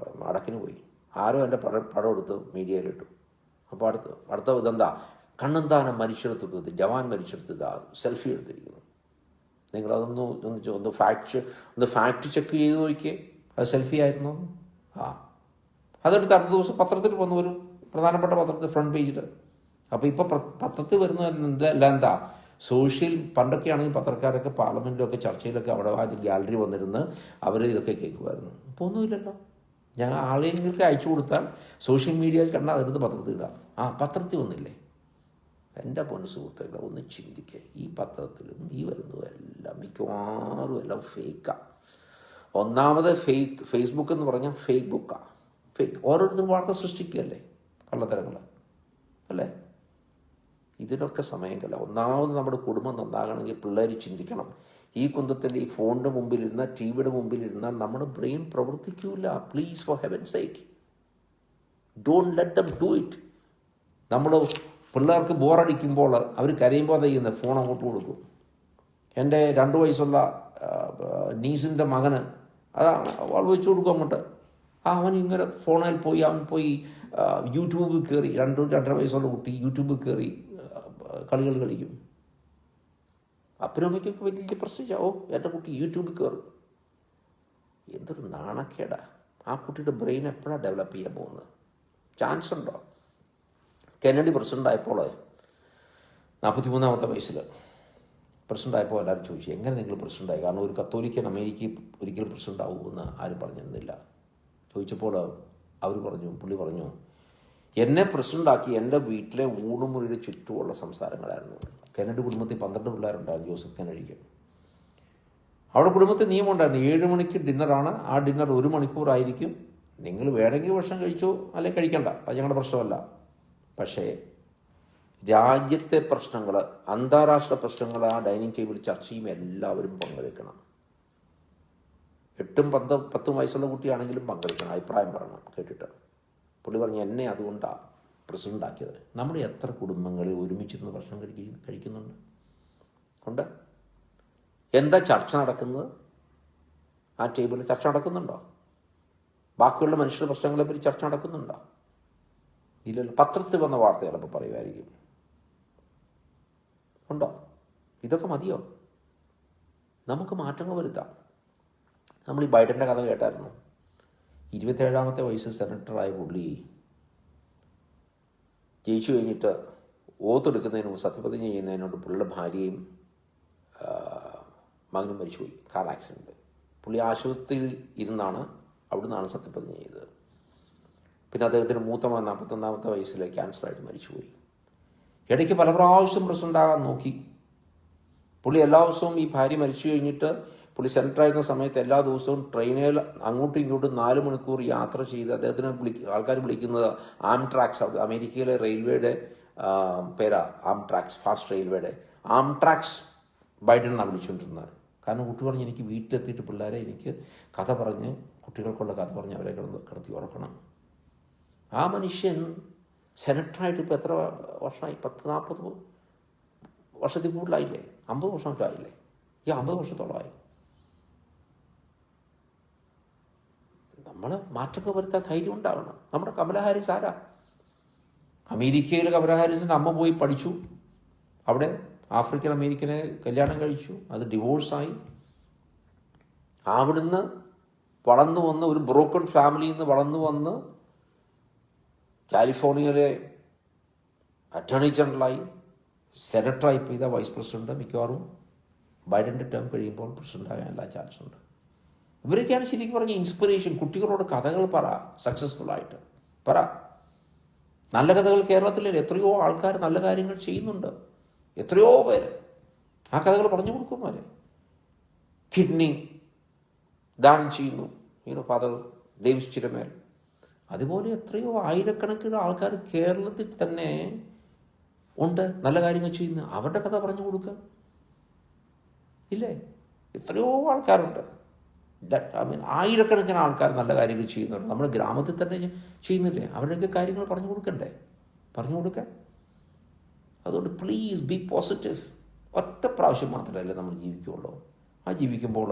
അടക്കിന് പോയി. ആരോ എൻ്റെ പടം എടുത്ത് മീഡിയയിലിട്ടു. അപ്പോൾ അടുത്ത ഇതെന്താ? കണ്ണന്താനം മരിച്ചെടുത്ത്, ജവാൻ മരിച്ചെടുത്ത് ഇതാ സെൽഫി എടുത്തിരിക്കുന്നു. നിങ്ങളതൊന്ന് ഫാക്ട് ചെക്ക് ചെയ്ത് നോക്കിയേ, അത് സെൽഫി ആയിരുന്നു. അതെടുത്ത് അടുത്ത ദിവസം പത്രത്തിൽ വന്നു, ഒരു പ്രധാനപ്പെട്ട പത്രത്തിൽ ഫ്രണ്ട് പേജിൽ. അപ്പോൾ ഇപ്പോൾ പത്രത്തിൽ വരുന്നതല്ല എന്താ? പണ്ടൊക്കെ ആണെങ്കിൽ പത്രക്കാരൊക്കെ പാർലമെൻറ്റിലൊക്കെ ചർച്ചയിലൊക്കെ അവിടെ ആ ഗാലറി വന്നിരുന്ന് അവർ ഇതൊക്കെ കേൾക്കുമായിരുന്നു. ഇപ്പോൾ ഒന്നുമില്ലല്ലോ. ഞാൻ ആളുകൾക്ക് അയച്ചു കൊടുത്താൽ സോഷ്യൽ മീഡിയയിൽ കണ്ടാൽ അതെടുത്ത് പത്രത്തിൽ ഇടാം. പത്രത്തിൽ ഒന്നില്ലേ? എൻ്റെ പൊന്നു സുഹൃത്തുക്കളെ, ഒന്ന് ചിന്തിക്കുക. ഈ പത്രത്തിലും ഈ വരുന്നതെല്ലാം മിക്കവാറും എല്ലാം ഫേക്കാണ്. ഒന്നാമത് ഫേസ്ബുക്ക് എന്ന് പറഞ്ഞാൽ ഫേക്ക് ബുക്കാണ്. ഫേക്ക് ഓരോരുത്തരും വാർത്ത സൃഷ്ടിക്കുകയല്ലേ, കള്ളത്തരങ്ങൾ അല്ലേ? ഇതിനൊക്കെ സമയം ഒന്നാമത് നമ്മുടെ കുടുംബം നന്നാകണമെങ്കിൽ പിള്ളേർ ചിന്തിക്കണം. ഈ കുന്തത്തിൻ്റെ ഈ ഫോണിൻ്റെ മുമ്പിലിരുന്ന, ടി വിയുടെ മുമ്പിലിരുന്നാൽ നമ്മുടെ ബ്രെയിൻ പ്രവർത്തിക്കില്ല. Please, for heaven's sake, don't let them do it. നമ്മൾ പിള്ളേർക്ക് ബോറടിക്കുമ്പോൾ അവർ കരയുമ്പോൾ ചെയ്യുന്ന ഫോൺ അങ്ങോട്ട് കൊടുക്കും. എൻ്റെ 2 വയസ്സുള്ള നീസിൻ്റെ മകന് അതാണ് അവൾ വെച്ച് കൊടുക്കും അങ്ങോട്ട്. അവൻ ഇങ്ങനെ ഫോണിൽ പോയി അവൻ യൂട്യൂബിൽ കയറി, 2-2.5 വയസ്സുള്ള കുട്ടി യൂട്യൂബിൽ കയറി കളികൾ കളിക്കും. അപ്പനമ്മയ്ക്കൊക്കെ വലിയ പ്രശ്നമാവോ, എൻ്റെ കുട്ടി യൂട്യൂബിൽ കയറും. എന്തൊരു നാണക്കേടാ. ആ കുട്ടിയുടെ ബ്രെയിൻ എപ്പോഴാണ് ഡെവലപ്പ് ചെയ്യാൻ പോകുന്നത്? ചാൻസ് ഉണ്ടോ? കെന്നഡി പ്രസിഡൻ്റ് ആയപ്പോൾ 43-ാമത്തെ വയസ്സിൽ പ്രസിഡൻ്റ് ആയപ്പോൾ എല്ലാവരും ചോദിച്ചു, എങ്ങനെ നിങ്ങൾ പ്രസിഡൻ്റായി? കാരണം ഒരു കത്തോലിക്കൻ അമേരിക്കയിൽ ഒരിക്കലും പ്രസിഡൻ്റ് ആവുമെന്ന് ആരും പറഞ്ഞിരുന്നില്ല. ചോദിച്ചപ്പോൾ പുള്ളി പറഞ്ഞു, എന്നെ പ്രസിഡൻ്റാക്കി എൻ്റെ വീട്ടിലെ ഊണുമുറിയുടെ ചുറ്റുമുള്ള സംസാരങ്ങളായിരുന്നു. കെന്നഡി കുടുംബത്തിൽ 12 പിള്ളേരുണ്ടായിരുന്നു, ജോസഫ് കെന്നഡിക്ക്. അവിടെ കുടുംബത്തിൽ നിയമമുണ്ടായിരുന്നു, 7 മണിക്ക് ഡിന്നറാണ്. ആ ഡിന്നർ 1 മണിക്കൂറായിരിക്കും. നിങ്ങൾ വേണമെങ്കിൽ ഭക്ഷണം കഴിച്ചോ, അല്ലെങ്കിൽ കഴിക്കണ്ട, അത് ഞങ്ങളുടെ പ്രശ്നമല്ല. പക്ഷേ രാജ്യത്തെ പ്രശ്നങ്ങൾ, അന്താരാഷ്ട്ര പ്രശ്നങ്ങൾ ആ ഡൈനിങ് ടേബിൾ ചർച്ച ചെയ്യുമ്പോൾ എല്ലാവരും പങ്കെടുക്കണം. 8-10 വയസ്സുള്ള കുട്ടിയാണെങ്കിലും പങ്കെടുക്കണം, അഭിപ്രായം പറയണം കേട്ടിട്ട്. പുള്ളി പറഞ്ഞു, എന്നെ അതുകൊണ്ടാണ് പ്രസിഡൻ്റാക്കിയത്. നമ്മുടെ എത്ര കുടുംബങ്ങളിൽ ഒരുമിച്ചിരുന്ന് ഭക്ഷണം കഴിക്കുന്നുണ്ട്? ഉണ്ട്. എന്താ ചർച്ച നടക്കുന്നത്? ആ ടേബിളിൽ ചർച്ച നടക്കുന്നുണ്ടോ? ബാക്കിയുള്ള മനുഷ്യരുടെ പ്രശ്നങ്ങളെപ്പറ്റി ചർച്ച നടക്കുന്നുണ്ടോ? ഇല്ലല്ലോ. പത്രത്തിൽ വന്ന വാർത്ത ചിലപ്പോൾ പറയുമായിരിക്കും. ഉണ്ടോ? ഇതൊക്കെ മതിയോ? നമുക്ക് മാറ്റങ്ങൾ വരുത്താം. നമ്മൾ ഈ ബൈഡൻ്റെ കഥ കേട്ടായിരുന്നു. 27-ാമത്തെ വയസ്സിൽ സെനറ്ററായ പുള്ളി ജയിച്ചു കഴിഞ്ഞിട്ട് ഓത്തെടുക്കുന്നതിന് മുമ്പ് സത്യപ്രതിജ്ഞ ചെയ്യുന്നതിനോട് പുള്ളിയുടെ ഭാര്യയും മകനും മരിച്ചുപോയി, കാർ ആക്സിഡൻറ്റ്. പുള്ളി ആശുപത്രിയിൽ ഇരുന്നാണ് അവിടുന്നാണ് സത്യപ്രതിജ്ഞ ചെയ്തത്. പിന്നെ അദ്ദേഹത്തിന് മൂത്ത മകൻ 41-ാമത്തെ വയസ്സിൽ ക്യാൻസറായിട്ട് മരിച്ചുപോയി. ഇടയ്ക്ക് പല പ്രാവശ്യം പ്രസിഡൻ്റാകാൻ നോക്കി. പുള്ളി എല്ലാ ദിവസവും ഈ ഭാര്യ മരിച്ചു കഴിഞ്ഞിട്ട് പുള്ളി സെനറ്ററായിരുന്ന സമയത്ത് എല്ലാ ദിവസവും ട്രെയിനിൽ അങ്ങോട്ടും ഇങ്ങോട്ടും 4 മണിക്കൂർ യാത്ര ചെയ്ത് അദ്ദേഹത്തിന് ആൾക്കാർ വിളിക്കുന്നത് ആംട്രാക്സ്, അമേരിക്കയിലെ റെയിൽവേയുടെ പേരാ ആംട്രാക്സ്, ഫാസ്റ്റ് റെയിൽവേയുടെ ആംട്രാക്സ് ബൈഡൻ എന്നാണ് വിളിച്ചുകൊണ്ടിരുന്നത്. കാരണം കുട്ടി പറഞ്ഞ് എനിക്ക് വീട്ടിലെത്തിയിട്ട് പിള്ളേരെ എനിക്ക് കഥ പറഞ്ഞ് കുട്ടികൾക്കുള്ള കഥ പറഞ്ഞ് അവരെ കിടത്തി ഉറക്കണം. ആ മനുഷ്യൻ സെനറ്ററായിട്ട് ഇപ്പോൾ എത്ര വർഷമായി? 40-40 വർഷത്തിൽ കൂടുതലായില്ലേ? 50 വർഷമായില്ലേ? ഈ 50 വർഷത്തോളമായി. നമ്മൾ മാറ്റമൊക്കെ വരുത്താൻ ധൈര്യം ഉണ്ടാവണം. നമ്മുടെ കമല ഹാരിസ് ആരാ? അമേരിക്കയിൽ കമല ഹാരിസിൻ്റെ അമ്മ പോയി പഠിച്ചു, അവിടെ ആഫ്രിക്കൻ അമേരിക്കനെ കല്യാണം കഴിച്ചു, അത് ഡിവോഴ്സായി. അവിടുന്ന് വളർന്നു വന്ന് ഒരു ബ്രോക്കൺ ഫാമിലിയിൽ നിന്ന് വളർന്നു വന്ന് കാലിഫോർണിയയിലെ അറ്റോർണി ജനറലായി, സെനറ്ററായി, ഇപ്പോൾ ഇതാ വൈസ് പ്രസിഡന്റ്. മിക്കവാറും ബൈഡൻ്റെ ടേം കഴിയുമ്പോൾ പ്രസിഡൻ്റാകാൻ എല്ലാ ചാൻസുണ്ട്. ഇവരൊക്കെയാണ് ശരിക്കും പറഞ്ഞ ഇൻസ്പിറേഷൻ. കുട്ടികളോട് കഥകൾ പറ, സക്സസ്ഫുള്ളായിട്ട് പറ. നല്ല കഥകൾ കേരളത്തിൽ എത്രയോ ആൾക്കാർ നല്ല കാര്യങ്ങൾ ചെയ്യുന്നുണ്ട്, എത്രയോ പേര്. ആ കഥകൾ പറഞ്ഞു കൊടുക്കും. അവരെ കിഡ്നി ദാനം ചെയ്യുന്നു, ഫാദർ ഡേവിസ് ചിരമേൽ. അതുപോലെ എത്രയോ ആയിരക്കണക്കിന് ആൾക്കാർ കേരളത്തിൽ തന്നെ ഉണ്ട് നല്ല കാര്യങ്ങൾ ചെയ്യുന്നു. അവരുടെ കഥ പറഞ്ഞു കൊടുക്കുക ഇല്ലേ? എത്രയോ ആൾക്കാരുണ്ട്. ആയിരക്കണക്കിന് ആൾക്കാർ നല്ല കാര്യങ്ങൾ ചെയ്യുന്നുണ്ട്. നമ്മുടെ ഗ്രാമത്തിൽ തന്നെ ചെയ്യുന്നില്ലേ? അവരുടെയൊക്കെ കാര്യങ്ങൾ പറഞ്ഞു കൊടുക്കണ്ടേ? പറഞ്ഞു കൊടുക്കാൻ. അതുകൊണ്ട് പ്ലീസ് ബി പോസിറ്റീവ്. ഒറ്റ പ്രാവശ്യം മാത്രമല്ലേ നമ്മൾ ജീവിക്കുള്ളൂ. ആ ജീവിക്കുമ്പോൾ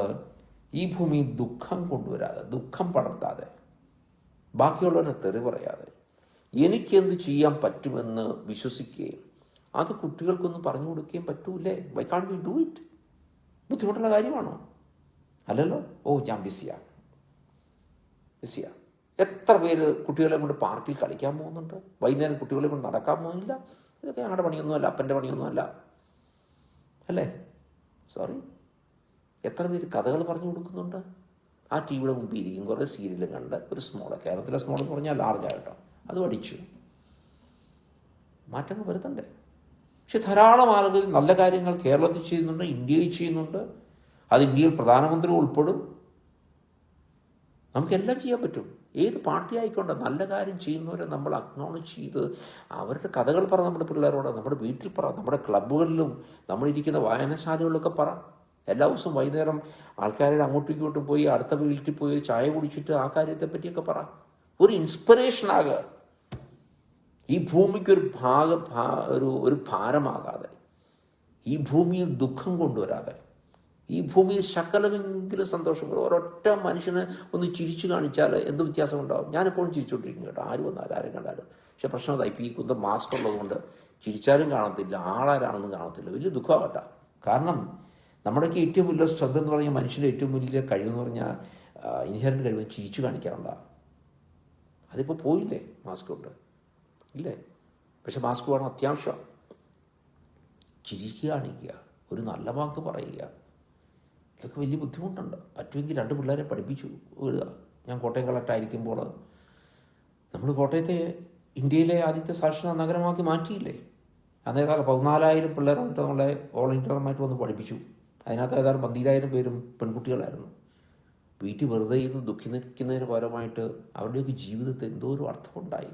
ഈ ഭൂമി ദുഃഖം കൊണ്ടുവരാതെ, ദുഃഖം പടർത്താതെ, ബാക്കിയുള്ളവരെ തെറി പറയാതെ, എനിക്കെന്ത് ചെയ്യാൻ പറ്റുമെന്ന് വിശ്വസിക്കുകയും അത് കുട്ടികൾക്കൊന്ന് പറഞ്ഞു കൊടുക്കുകയും പറ്റൂലേ? Why can't we do it? ബുദ്ധിമുട്ടുള്ള കാര്യമാണോ? അല്ലല്ലോ. ഞാൻ ബിസിയാണ്. എത്ര പേര് കുട്ടികളെ കൊണ്ട് പാർക്കിൽ കളിക്കാൻ പോകുന്നുണ്ട്, വൈകുന്നേരം കുട്ടികളെ കൊണ്ട് നടക്കാൻ പോകുന്നില്ല. ഇതൊക്കെ ഞങ്ങളുടെ പണിയൊന്നുമല്ല, അപ്പൻ്റെ പണിയൊന്നുമല്ല അല്ലേ? സോറി. എത്ര പേര് കഥകൾ പറഞ്ഞു കൊടുക്കുന്നുണ്ട്? ആ ടി വിയുടെ മുമ്പിൽ ഇരിക്കും, കുറേ സീരിയലും കണ്ട് ഒരു സ്മോള്, കേരളത്തിലെ സ്മോൾ എന്ന് പറഞ്ഞാൽ ലാർജായിട്ടോ, അത് പഠിച്ചു. മാറ്റങ്ങൾ വരുത്തണ്ടേ? പക്ഷെ ധാരാളം ആളുകൾ നല്ല കാര്യങ്ങൾ കേരളത്തിൽ ചെയ്യുന്നുണ്ട്, ഇന്ത്യയിൽ ചെയ്യുന്നുണ്ട്. അത് ഇന്ത്യയിൽ പ്രധാനമന്ത്രി ഉൾപ്പെടും. നമുക്കെല്ലാം ചെയ്യാൻ പറ്റും. ഏത് പാർട്ടി ആയിക്കോട്ടെ നല്ല കാര്യം ചെയ്യുന്നവരെ നമ്മൾ അക്നോളജ് ചെയ്ത് അവരുടെ കഥകൾ പറ. നമ്മുടെ പിള്ളേരോട്, നമ്മുടെ വീട്ടിൽ പറ, നമ്മുടെ ക്ലബ്ബുകളിലും നമ്മളിരിക്കുന്ന വായനശാലകളിലൊക്കെ പറ. എല്ലാ ദിവസവും വൈകുന്നേരം ആൾക്കാരുടെ അങ്ങോട്ടും ഇങ്ങോട്ടും പോയി അടുത്ത വീട്ടിൽ പോയി ചായ കുടിച്ചിട്ട് ആ കാര്യത്തെ പറ്റിയൊക്കെ പറ. ഒരു ഇൻസ്പിറേഷനാകുക. ഈ ഭൂമിക്കൊരു ഒരു ഭാരമാകാതെ, ഈ ഭൂമിയിൽ ദുഃഖം കൊണ്ടുവരാതെ, ഈ ഭൂമിയിൽ ശകലമെങ്കിലും സന്തോഷം. ഒരൊറ്റ മനുഷ്യനെ ഒന്ന് ചിരിച്ചു കാണിച്ചാൽ എന്ത് വ്യത്യാസം ഉണ്ടാവും? ഞാനെപ്പോഴും ചിരിച്ചോണ്ടിരിക്കും കേട്ടോ, ആര് വന്നാലും ആരും കണ്ടാലും. പക്ഷെ പ്രശ്നം അതാ, ഇപ്പോൾ ഈ കുന്തം മാസ്ക് ഉള്ളതുകൊണ്ട് ചിരിച്ചാലും കാണത്തില്ല, ആളാരാണെന്ന് കാണത്തില്ല. വലിയ ദുഃഖമാകട്ടെ. കാരണം നമ്മുടെയൊക്കെ ഏറ്റവും വലിയ ശ്രദ്ധ എന്ന് പറഞ്ഞാൽ, മനുഷ്യൻ്റെ ഏറ്റവും വലിയ കഴിവെന്ന് പറഞ്ഞാൽ ഇൻഹെറൻ്റ് കഴിവ് ചിരിച്ചു കാണിക്കാറുണ്ട. അതിപ്പോൾ പോയില്ലേ മാസ്ക് കൊണ്ട്, ഇല്ലേ? പക്ഷെ മാസ്ക് വേണം, അത്യാവശ്യം. ചിരിക്കുക, കാണിക്കുക, ഒരു നല്ല വാക്ക് പറയുക, ഇതൊക്കെ വലിയ ബുദ്ധിമുട്ടുണ്ട്. പറ്റുമെങ്കിൽ 2 പിള്ളേരെ പഠിപ്പിച്ചു വിടുക. ഞാൻ കോട്ടയം കളക്ടറായിരിക്കുമ്പോൾ നമ്മൾ കോട്ടയത്തെ ഇന്ത്യയിലെ ആദ്യത്തെ സാക്ഷരതാ നഗരമാക്കി മാറ്റിയില്ലേ? അന്നേരം 14,000 പിള്ളേരുണ്ട് നമ്മളെ ഓൾ ഇന്ത്യമായിട്ട് വന്ന് പഠിപ്പിച്ചു. അതിനകത്ത് ഏതാണ്ട് 12,000 പേരും പെൺകുട്ടികളായിരുന്നു. വീട്ടിൽ വെറുതെ ഇത് ദുഃഖിക്കുന്നതിന് പകരമായിട്ട് അവരുടെയൊക്കെ ജീവിതത്തിൽ എന്തോ ഒരു അർത്ഥമുണ്ടായി.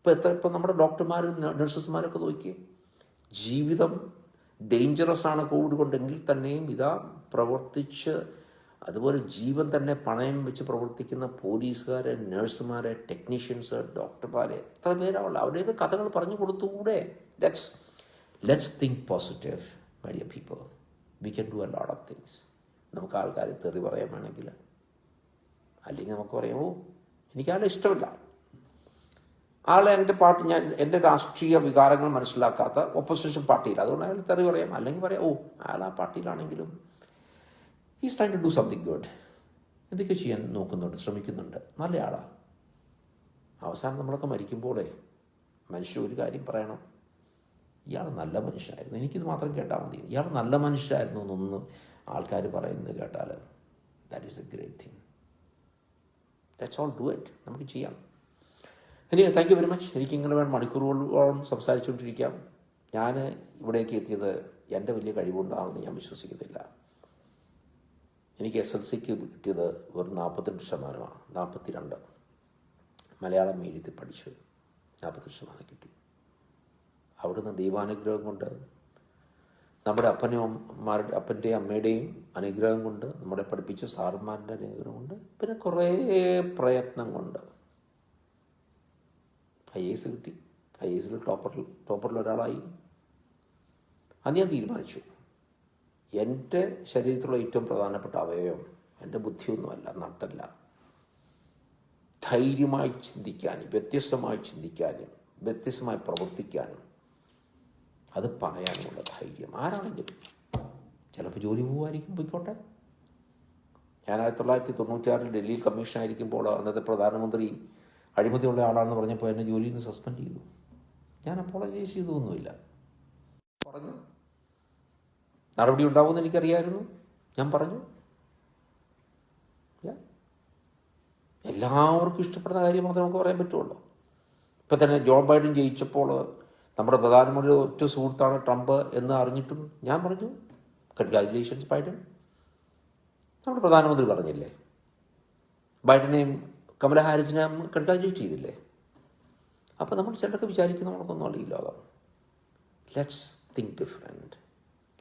ഇപ്പം നമ്മുടെ ഡോക്ടർമാരും നഴ്സസ്മാരൊക്കെ നോക്കിയേ, ജീവിതം ഡേഞ്ചറസ് ആണ് കോവിഡ് കൊണ്ടെങ്കിൽ തന്നെയും ഇതാ പ്രവർത്തിച്ച് അതുപോലെ ജീവൻ തന്നെ പണയം വെച്ച് പ്രവർത്തിക്കുന്ന പോലീസുകാരെ, നഴ്സുമാരെ, ടെക്നീഷ്യൻസ്, ഡോക്ടർമാരെ, എത്ര പേരാണുള്ളത്. അവരുടെയൊക്കെ കഥകൾ പറഞ്ഞു കൊടുത്തുകൂടെ? Let's think positive my dear people. We can do a lot of things. നമുക്ക് ആൾക്കാരെ തെറി പറയാൻ വേണമെങ്കിൽ, അല്ലെങ്കിൽ നമുക്ക് പറയാം, എനിക്കാളെ ഇഷ്ടമില്ല, ആളെ എൻ്റെ രാഷ്ട്രീയ വികാരങ്ങൾ മനസ്സിലാക്കാത്ത ഒപ്പോസിഷൻ പാർട്ടിയിൽ, അതുകൊണ്ട് അയാൾ തെറി പറയാം. അല്ലെങ്കിൽ പറയാം, അയാൾ ആ പാർട്ടിയിലാണെങ്കിലും is trying to do something good, എന്തൊക്കെ ചെയ്യാൻ നോക്കുന്നുണ്ട്, ശ്രമിക്കുന്നുണ്ട്, നല്ല ആളാണ്. അവസാനം നമ്മളൊക്കെ മരിക്കുമ്പോഴേ മനുഷ്യർ ഒരു കാര്യം പറയണം, ഇയാൾ നല്ല മനുഷ്യനായിരുന്നു, എനിക്കിത് മാത്രം കേട്ടാൽ മതി, ഇയാൾ നല്ല മനുഷ്യരായിരുന്നു എന്നൊന്ന് ആൾക്കാർ പറയുന്നത് കേട്ടാൽ that is A great thing. Let's all do it. നമുക്ക് ചെയ്യാം. ഇനി താങ്ക് യു വെരി മച്ച്. എനിക്കിങ്ങനെ വേണം മണിക്കൂറുകളോളം സംസാരിച്ചുകൊണ്ടിരിക്കാം. ഞാൻ ഇവിടേക്ക് എത്തിയത് എൻ്റെ വലിയ കഴിവുണ്ടാകുമെന്ന് ഞാൻ വിശ്വസിക്കുന്നില്ല. എനിക്ക് SLCക്ക് കിട്ടിയത് വെറും 42%, 42. മലയാളം മീഡിയത്തിൽ പഠിച്ചു 40% കിട്ടി. അവിടുന്ന് ദൈവാനുഗ്രഹം കൊണ്ട്, നമ്മുടെ അപ്പൻ്റെയും അമ്മയുടെയും അനുഗ്രഹം കൊണ്ട്, നമ്മളെ പഠിപ്പിച്ച സാറുമാരുടെ അനുഗ്രഹം കൊണ്ട്, പിന്നെ കുറേ പ്രയത്നം കൊണ്ട് IAS കിട്ടി. IASൽ ടോപ്പറിൽ ഒരാളായി. അന്ന് ഞാൻ തീരുമാനിച്ചു, എൻ്റെ ശരീരത്തിലുള്ള ഏറ്റവും പ്രധാനപ്പെട്ട അവയവം എൻ്റെ ബുദ്ധിയൊന്നുമല്ല, നട്ടല്ല. ധൈര്യമായി ചിന്തിക്കാനും വ്യത്യസ്തമായി ചിന്തിക്കാനും വ്യത്യസ്തമായി പ്രവർത്തിക്കാനും അത് പറയാനുമുള്ള ധൈര്യം. ആരാണെങ്കിലും ചിലപ്പോൾ ജോലി പോകായിരിക്കും, പോയിക്കോട്ടെ. ഞാൻ 1996 ഡൽഹിയിൽ കമ്മീഷനായിരിക്കുമ്പോൾ അന്നത്തെ പ്രധാനമന്ത്രി അഴിമതിയുള്ള ആളാണെന്ന് പറഞ്ഞപ്പോൾ എന്നെ ജോലിയിൽ നിന്ന് സസ്പെൻഡ് ചെയ്തു. ഞാൻ അപ്പോളജൈസ് ചെയ്തൊന്നുമില്ല, പറഞ്ഞു. നടപടി ഉണ്ടാവുമെന്ന് എനിക്കറിയാമായിരുന്നു, ഞാൻ പറഞ്ഞു. എല്ലാവർക്കും ഇഷ്ടപ്പെടുന്ന കാര്യം മാത്രമേ നമുക്ക് പറയാൻ പറ്റുള്ളൂ. ഇപ്പം തന്നെ ജോ ബൈഡൻ ജയിച്ചപ്പോൾ നമ്മുടെ പ്രധാനമന്ത്രി ഒറ്റ സുഹൃത്താണ് ട്രംപ് എന്ന് അറിഞ്ഞിട്ടും ഞാൻ പറഞ്ഞു, കൺഗ്രാജുലേഷൻസ് ബൈഡൻ. നമ്മുടെ പ്രധാനമന്ത്രി പറഞ്ഞില്ലേ, ബൈഡനെയും കമല ഹാരിസിനെ കൺഗ്രാജുലേറ്റ് ചെയ്തില്ലേ. അപ്പോൾ നമ്മൾ ചിലരൊക്കെ വിചാരിക്കും നമ്മൾക്കൊന്നും അറിയില്ല. Let's think different,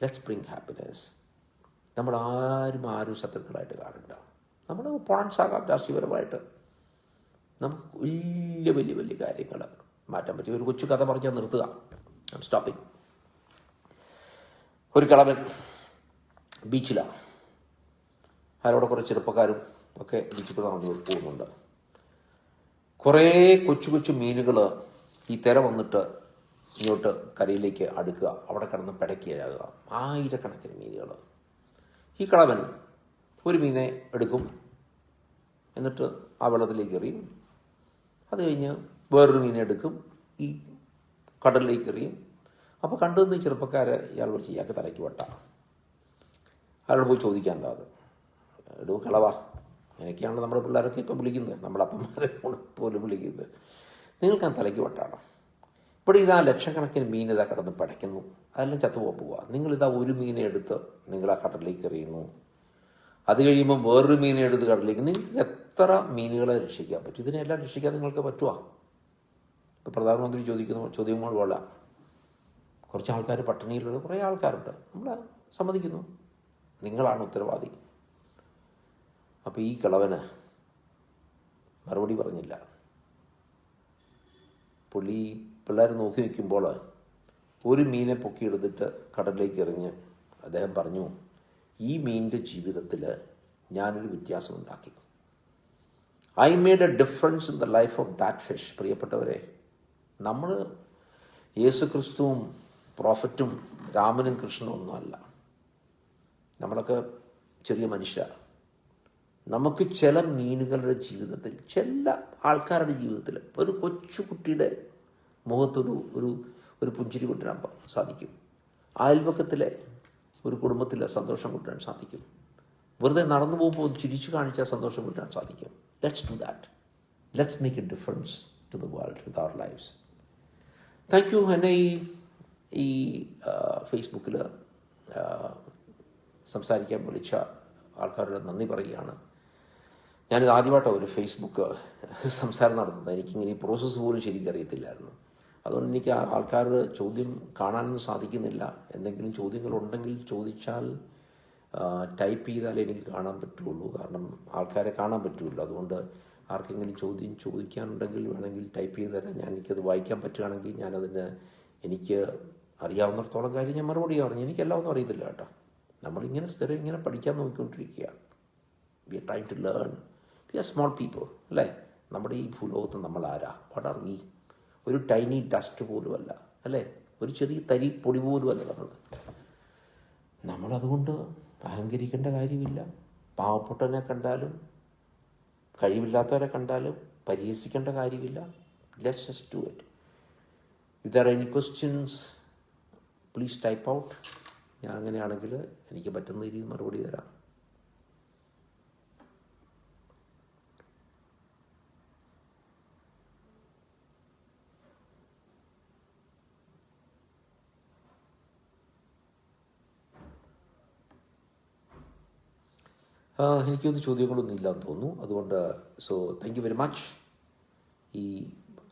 let's bring happiness. ആരും ശത്രുക്കളായിട്ട് കാണണ്ട. നമ്മൾ പോണൻസ് ആകാം രാഷ്ട്രീയപരമായിട്ട്. നമുക്ക് വലിയ വലിയ വലിയ കാര്യങ്ങൾ മാറ്റാൻ പറ്റും. ഒരു കൊച്ചു കഥ പറഞ്ഞാൽ നിർത്തുക, സ്റ്റോപ്പിങ്. ഒരു കിളവൻ ബീച്ചിലാണ്, അതിലൂടെ കുറേ ചെറുപ്പക്കാരും ഒക്കെ ബീച്ചിൽ നടന്നു പോകുന്നുണ്ട്. കുറേ കൊച്ചു കൊച്ചു മീനുകൾ ഈ തിര വന്നിട്ട് ഇങ്ങോട്ട് കരയിലേക്ക് അടുക്കുക, അവിടെ കിടന്ന് പിടയ്ക്കുകയാകുക. ആയിരക്കണക്കിന് മീനുകൾ. ഈ കിളവൻ ഒരു മീനെ എടുക്കും, എന്നിട്ട് ആ വെള്ളത്തിലേക്ക് എറിയും. അത് കഴിഞ്ഞ് വേറൊരു മീനെ എടുക്കും, ഈ കടലിലേക്ക് എറിയും. അപ്പോൾ കണ്ടുവന്ന് ഈ ചെറുപ്പക്കാരെ ഇയാൾ വിളിച്ച് ഇയാൾക്ക് തലയ്ക്ക് വട്ട. അയാളോട് പോയി ചോദിക്കാൻ എന്താ അത്? എടോ കളവാ, അങ്ങനെയൊക്കെയാണല്ലോ നമ്മുടെ പിള്ളേരൊക്കെ ഇപ്പം വിളിക്കുന്നത്, നമ്മുടെ അപ്പന്മാരെ പോലും വിളിക്കുന്നത്. നിങ്ങൾക്ക് ആ തലയ്ക്ക് വട്ടാണ്. ഇവിടെ ഇതാ ലക്ഷക്കണക്കിന് മീൻ ഇതാ കിടന്ന് പടയ്ക്കുന്നു, അതെല്ലാം ചത്തുപോകാൻ പോവുക. നിങ്ങളിതാ ഒരു മീനെ എടുത്ത് നിങ്ങൾ ആ കടലിലേക്ക് എറിയുന്നു. അത് കഴിയുമ്പോൾ വേറൊരു മീനെ എടുത്ത് കടലിലേക്ക്. നിങ്ങൾക്ക് എത്ര മീനുകളെ രക്ഷിക്കാൻ പറ്റും? ഇതിനെല്ലാം രക്ഷിക്കാൻ നിങ്ങൾക്ക് പറ്റുമോ? ഇപ്പോൾ പ്രധാനമന്ത്രി ചോദ്യങ്ങൾ പോലെ കുറച്ച് ആൾക്കാർ പട്ടിണിയിലുള്ള കുറേ ആൾക്കാരുണ്ട്, നമ്മൾ സമ്മതിക്കുന്നു. നിങ്ങളാണ് ഉത്തരവാദി. അപ്പോൾ ഈ കിളവന് മറുപടി പറഞ്ഞില്ല. പുള്ളി പിള്ളേർ നോക്കി നിൽക്കുമ്പോൾ ഒരു മീനെ പൊക്കിയെടുത്തിട്ട് കടലിലേക്ക് എറിഞ്ഞ് അദ്ദേഹം പറഞ്ഞു, ഈ മീനിൻ്റെ ജീവിതത്തിൽ ഞാനൊരു വ്യത്യാസമുണ്ടാക്കി. I made a difference in the life of that fish. പ്രിയപ്പെട്ടവരെ, നമ്മൾ യേശു ക്രിസ്തുവും പ്രോഫറ്റും രാമനും കൃഷ്ണനും ഒന്നുമല്ല. നമ്മളൊക്കെ ചെറിയ മനുഷ്യരാണ്. നമുക്ക് ചില മീനുകളുടെ ജീവിതത്തിൽ, ചില ആൾക്കാരുടെ ജീവിതത്തിൽ ഒരു കൊച്ചുകുട്ടിയുടെ മുഖത്തൊരു ഒരു ഒരു പുഞ്ചിരി കൊണ്ടുവരാൻ സാധിക്കും. അയൽപക്കത്തിലെ ഒരു കുടുംബത്തിലെ സന്തോഷം കൊണ്ടുവരാൻ സാധിക്കും. വെറുതെ നടന്നു പോകുമ്പോൾ ചിരിച്ചു കാണിച്ചാൽ സന്തോഷം കൊണ്ടുവരാൻ സാധിക്കും. Let's do that. Let's make a difference to the world with our lifes. Thank you. എന്നെ ഈ ഫേസ്ബുക്കിൽ സംസാരിക്കാൻ വിളിച്ച ആൾക്കാരോട് നന്ദി പറയുകയാണ്. ഞാനിത് ആദ്യമായിട്ടാണ് ഒരു ഫേസ്ബുക്ക് സംസാരം നടത്തുന്നത്. എനിക്കിങ്ങനെ ഈ പ്രോസസ്സ് പോലും ശരിക്കും അറിയത്തില്ലായിരുന്നു. അതുകൊണ്ട് എനിക്ക് ആൾക്കാരുടെ ചോദ്യം കാണാനൊന്നും സാധിക്കുന്നില്ല. എന്തെങ്കിലും ചോദ്യങ്ങളുണ്ടെങ്കിൽ ചോദിച്ചാൽ ടൈപ്പ് ചെയ്താലേ എനിക്ക് കാണാൻ പറ്റുള്ളൂ, കാരണം ആൾക്കാരെ കാണാൻ പറ്റുമല്ലോ. അതുകൊണ്ട് ആർക്കെങ്കിലും ചോദ്യം ചോദിക്കാനുണ്ടെങ്കിൽ വേണമെങ്കിൽ ടൈപ്പ് ചെയ്ത് തരാം. എനിക്കത് വായിക്കാൻ പറ്റുകയാണെങ്കിൽ ഞാനതിന് എനിക്ക് അറിയാവുന്നിടത്തോളം കാര്യം ഞാൻ മറുപടി പറഞ്ഞു. എനിക്കെല്ലാം ഒന്നും അറിയത്തില്ല കേട്ടോ. നമ്മളിങ്ങനെ സ്ഥിരം ഇങ്ങനെ പഠിക്കാൻ നോക്കിക്കൊണ്ടിരിക്കുക. We are trying to learn. We are small people അല്ലേ? നമ്മുടെ ഈ ഭൂലോകത്ത് നമ്മൾ ആരാ? What are we? ഒരു ടൈനി ഡസ്റ്റ് പോലും അല്ല അല്ലേ? ഒരു ചെറിയ തരി പൊടി പോലും അല്ല നമ്മളതുകൊണ്ട് അഹങ്കരിക്കേണ്ട കാര്യമില്ല. പാവപ്പെട്ടവനെ കണ്ടാലും കഴിവില്ലാത്തവരെ കണ്ടാലും പരിഹസിക്കേണ്ട കാര്യമില്ല. Let's just do it. If there are any questions please type out. ഞാൻ അങ്ങനെയാണെങ്കിൽ എനിക്ക് പറ്റുന്ന രീതിയിൽ മറുപടി തരാം. എനിക്കൊന്നും ചോദ്യങ്ങളൊന്നും ഇല്ലാന്ന് തോന്നുന്നു. അതുകൊണ്ട് താങ്ക് യു വെരി മച്ച്. ഈ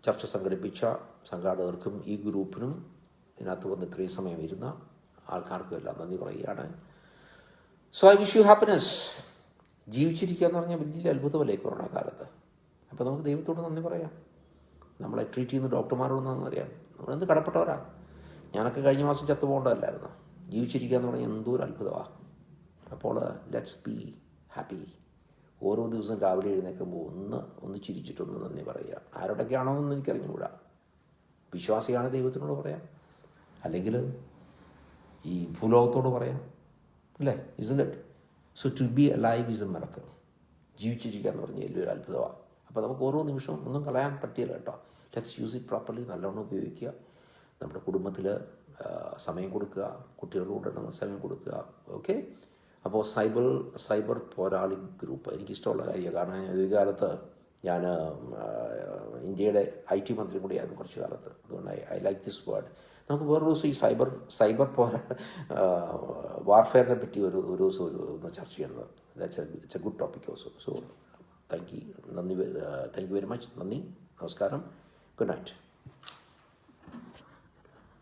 ചർച്ച സംഘടിപ്പിച്ച സംഘാടകർക്കും ഈ ഗ്രൂപ്പിനും ഇതിനകത്ത് വന്ന് ഇത്രയും സമയം ഇരുന്ന ആൾക്കാർക്കും എല്ലാം നന്ദി പറയുകയാണ്. I wish you happiness. ജീവിച്ചിരിക്കുക എന്ന് പറഞ്ഞാൽ വലിയ അത്ഭുതമല്ലേ കൊറോണ കാലത്ത്. അപ്പോൾ നമുക്ക് ദൈവത്തോട് നന്ദി പറയാം. നമ്മളെ ട്രീറ്റ് ചെയ്യുന്ന ഡോക്ടർമാരോട് നന്ദി അറിയാം. നമ്മളെന്ത് കടപ്പെട്ടവരാ. ഞാനൊക്കെ കഴിഞ്ഞ മാസം ചത്തുപോകേണ്ടതല്ലായിരുന്നു. ജീവിച്ചിരിക്കുക എന്ന് പറഞ്ഞാൽ എന്തോ ഒരു അത്ഭുതമാണ്. അപ്പോൾ ലെറ്റ്സ് ബി ഹാപ്പി. ഓരോ ദിവസവും രാവിലെ എഴുന്നേൽക്കുമ്പോൾ ഒന്ന് ചിരിച്ചിട്ടൊന്ന് നന്ദി പറയുക. ആരോടൊക്കെയാണോയെന്ന് എനിക്കറിഞ്ഞുകൂടാ. വിശ്വാസിയാണ് ദൈവത്തിനോട് പറയാം, അല്ലെങ്കിൽ ഈ ഭൂലോകത്തോട് പറയാം അല്ലേ? Isn't it? So to be alive is a miracle. ജീവിച്ചിരിക്കുക എന്ന് പറഞ്ഞാൽ വലിയൊരു അത്ഭുതമാണ്. അപ്പോൾ നമുക്ക് ഓരോ നിമിഷവും ഒന്നും കളയാൻ പറ്റില്ല കേട്ടോ. Let's use it properly. നല്ലോണം ഉപയോഗിക്കുക. നമ്മുടെ കുടുംബത്തിൽ സമയം കൊടുക്കുക, കുട്ടികളോട് സമയം കൊടുക്കുക. ഓക്കെ. അപ്പോൾ സൈബർ പോരാളി ഗ്രൂപ്പ് എനിക്കിഷ്ടമുള്ള കാര്യമാണ്. കാരണം ഒരു കാലത്ത് ഞാൻ ഇന്ത്യയുടെ IT മന്ത്രി കൂടിയായിരുന്നു കുറച്ച് കാലത്ത്. അതുകൊണ്ട് ഐ ലൈക്ക് ദിസ് വേർഡ്. നമുക്ക് വേറെ ദിവസം ഈ സൈബർ വാർഫെയറിനെ പറ്റി ഒരു ദിവസം ഒന്ന് ചർച്ച ചെയ്യുന്നത്. It's A good topic also. So thank you very much. നന്ദി, നമസ്കാരം, ഗുഡ് നൈറ്റ്.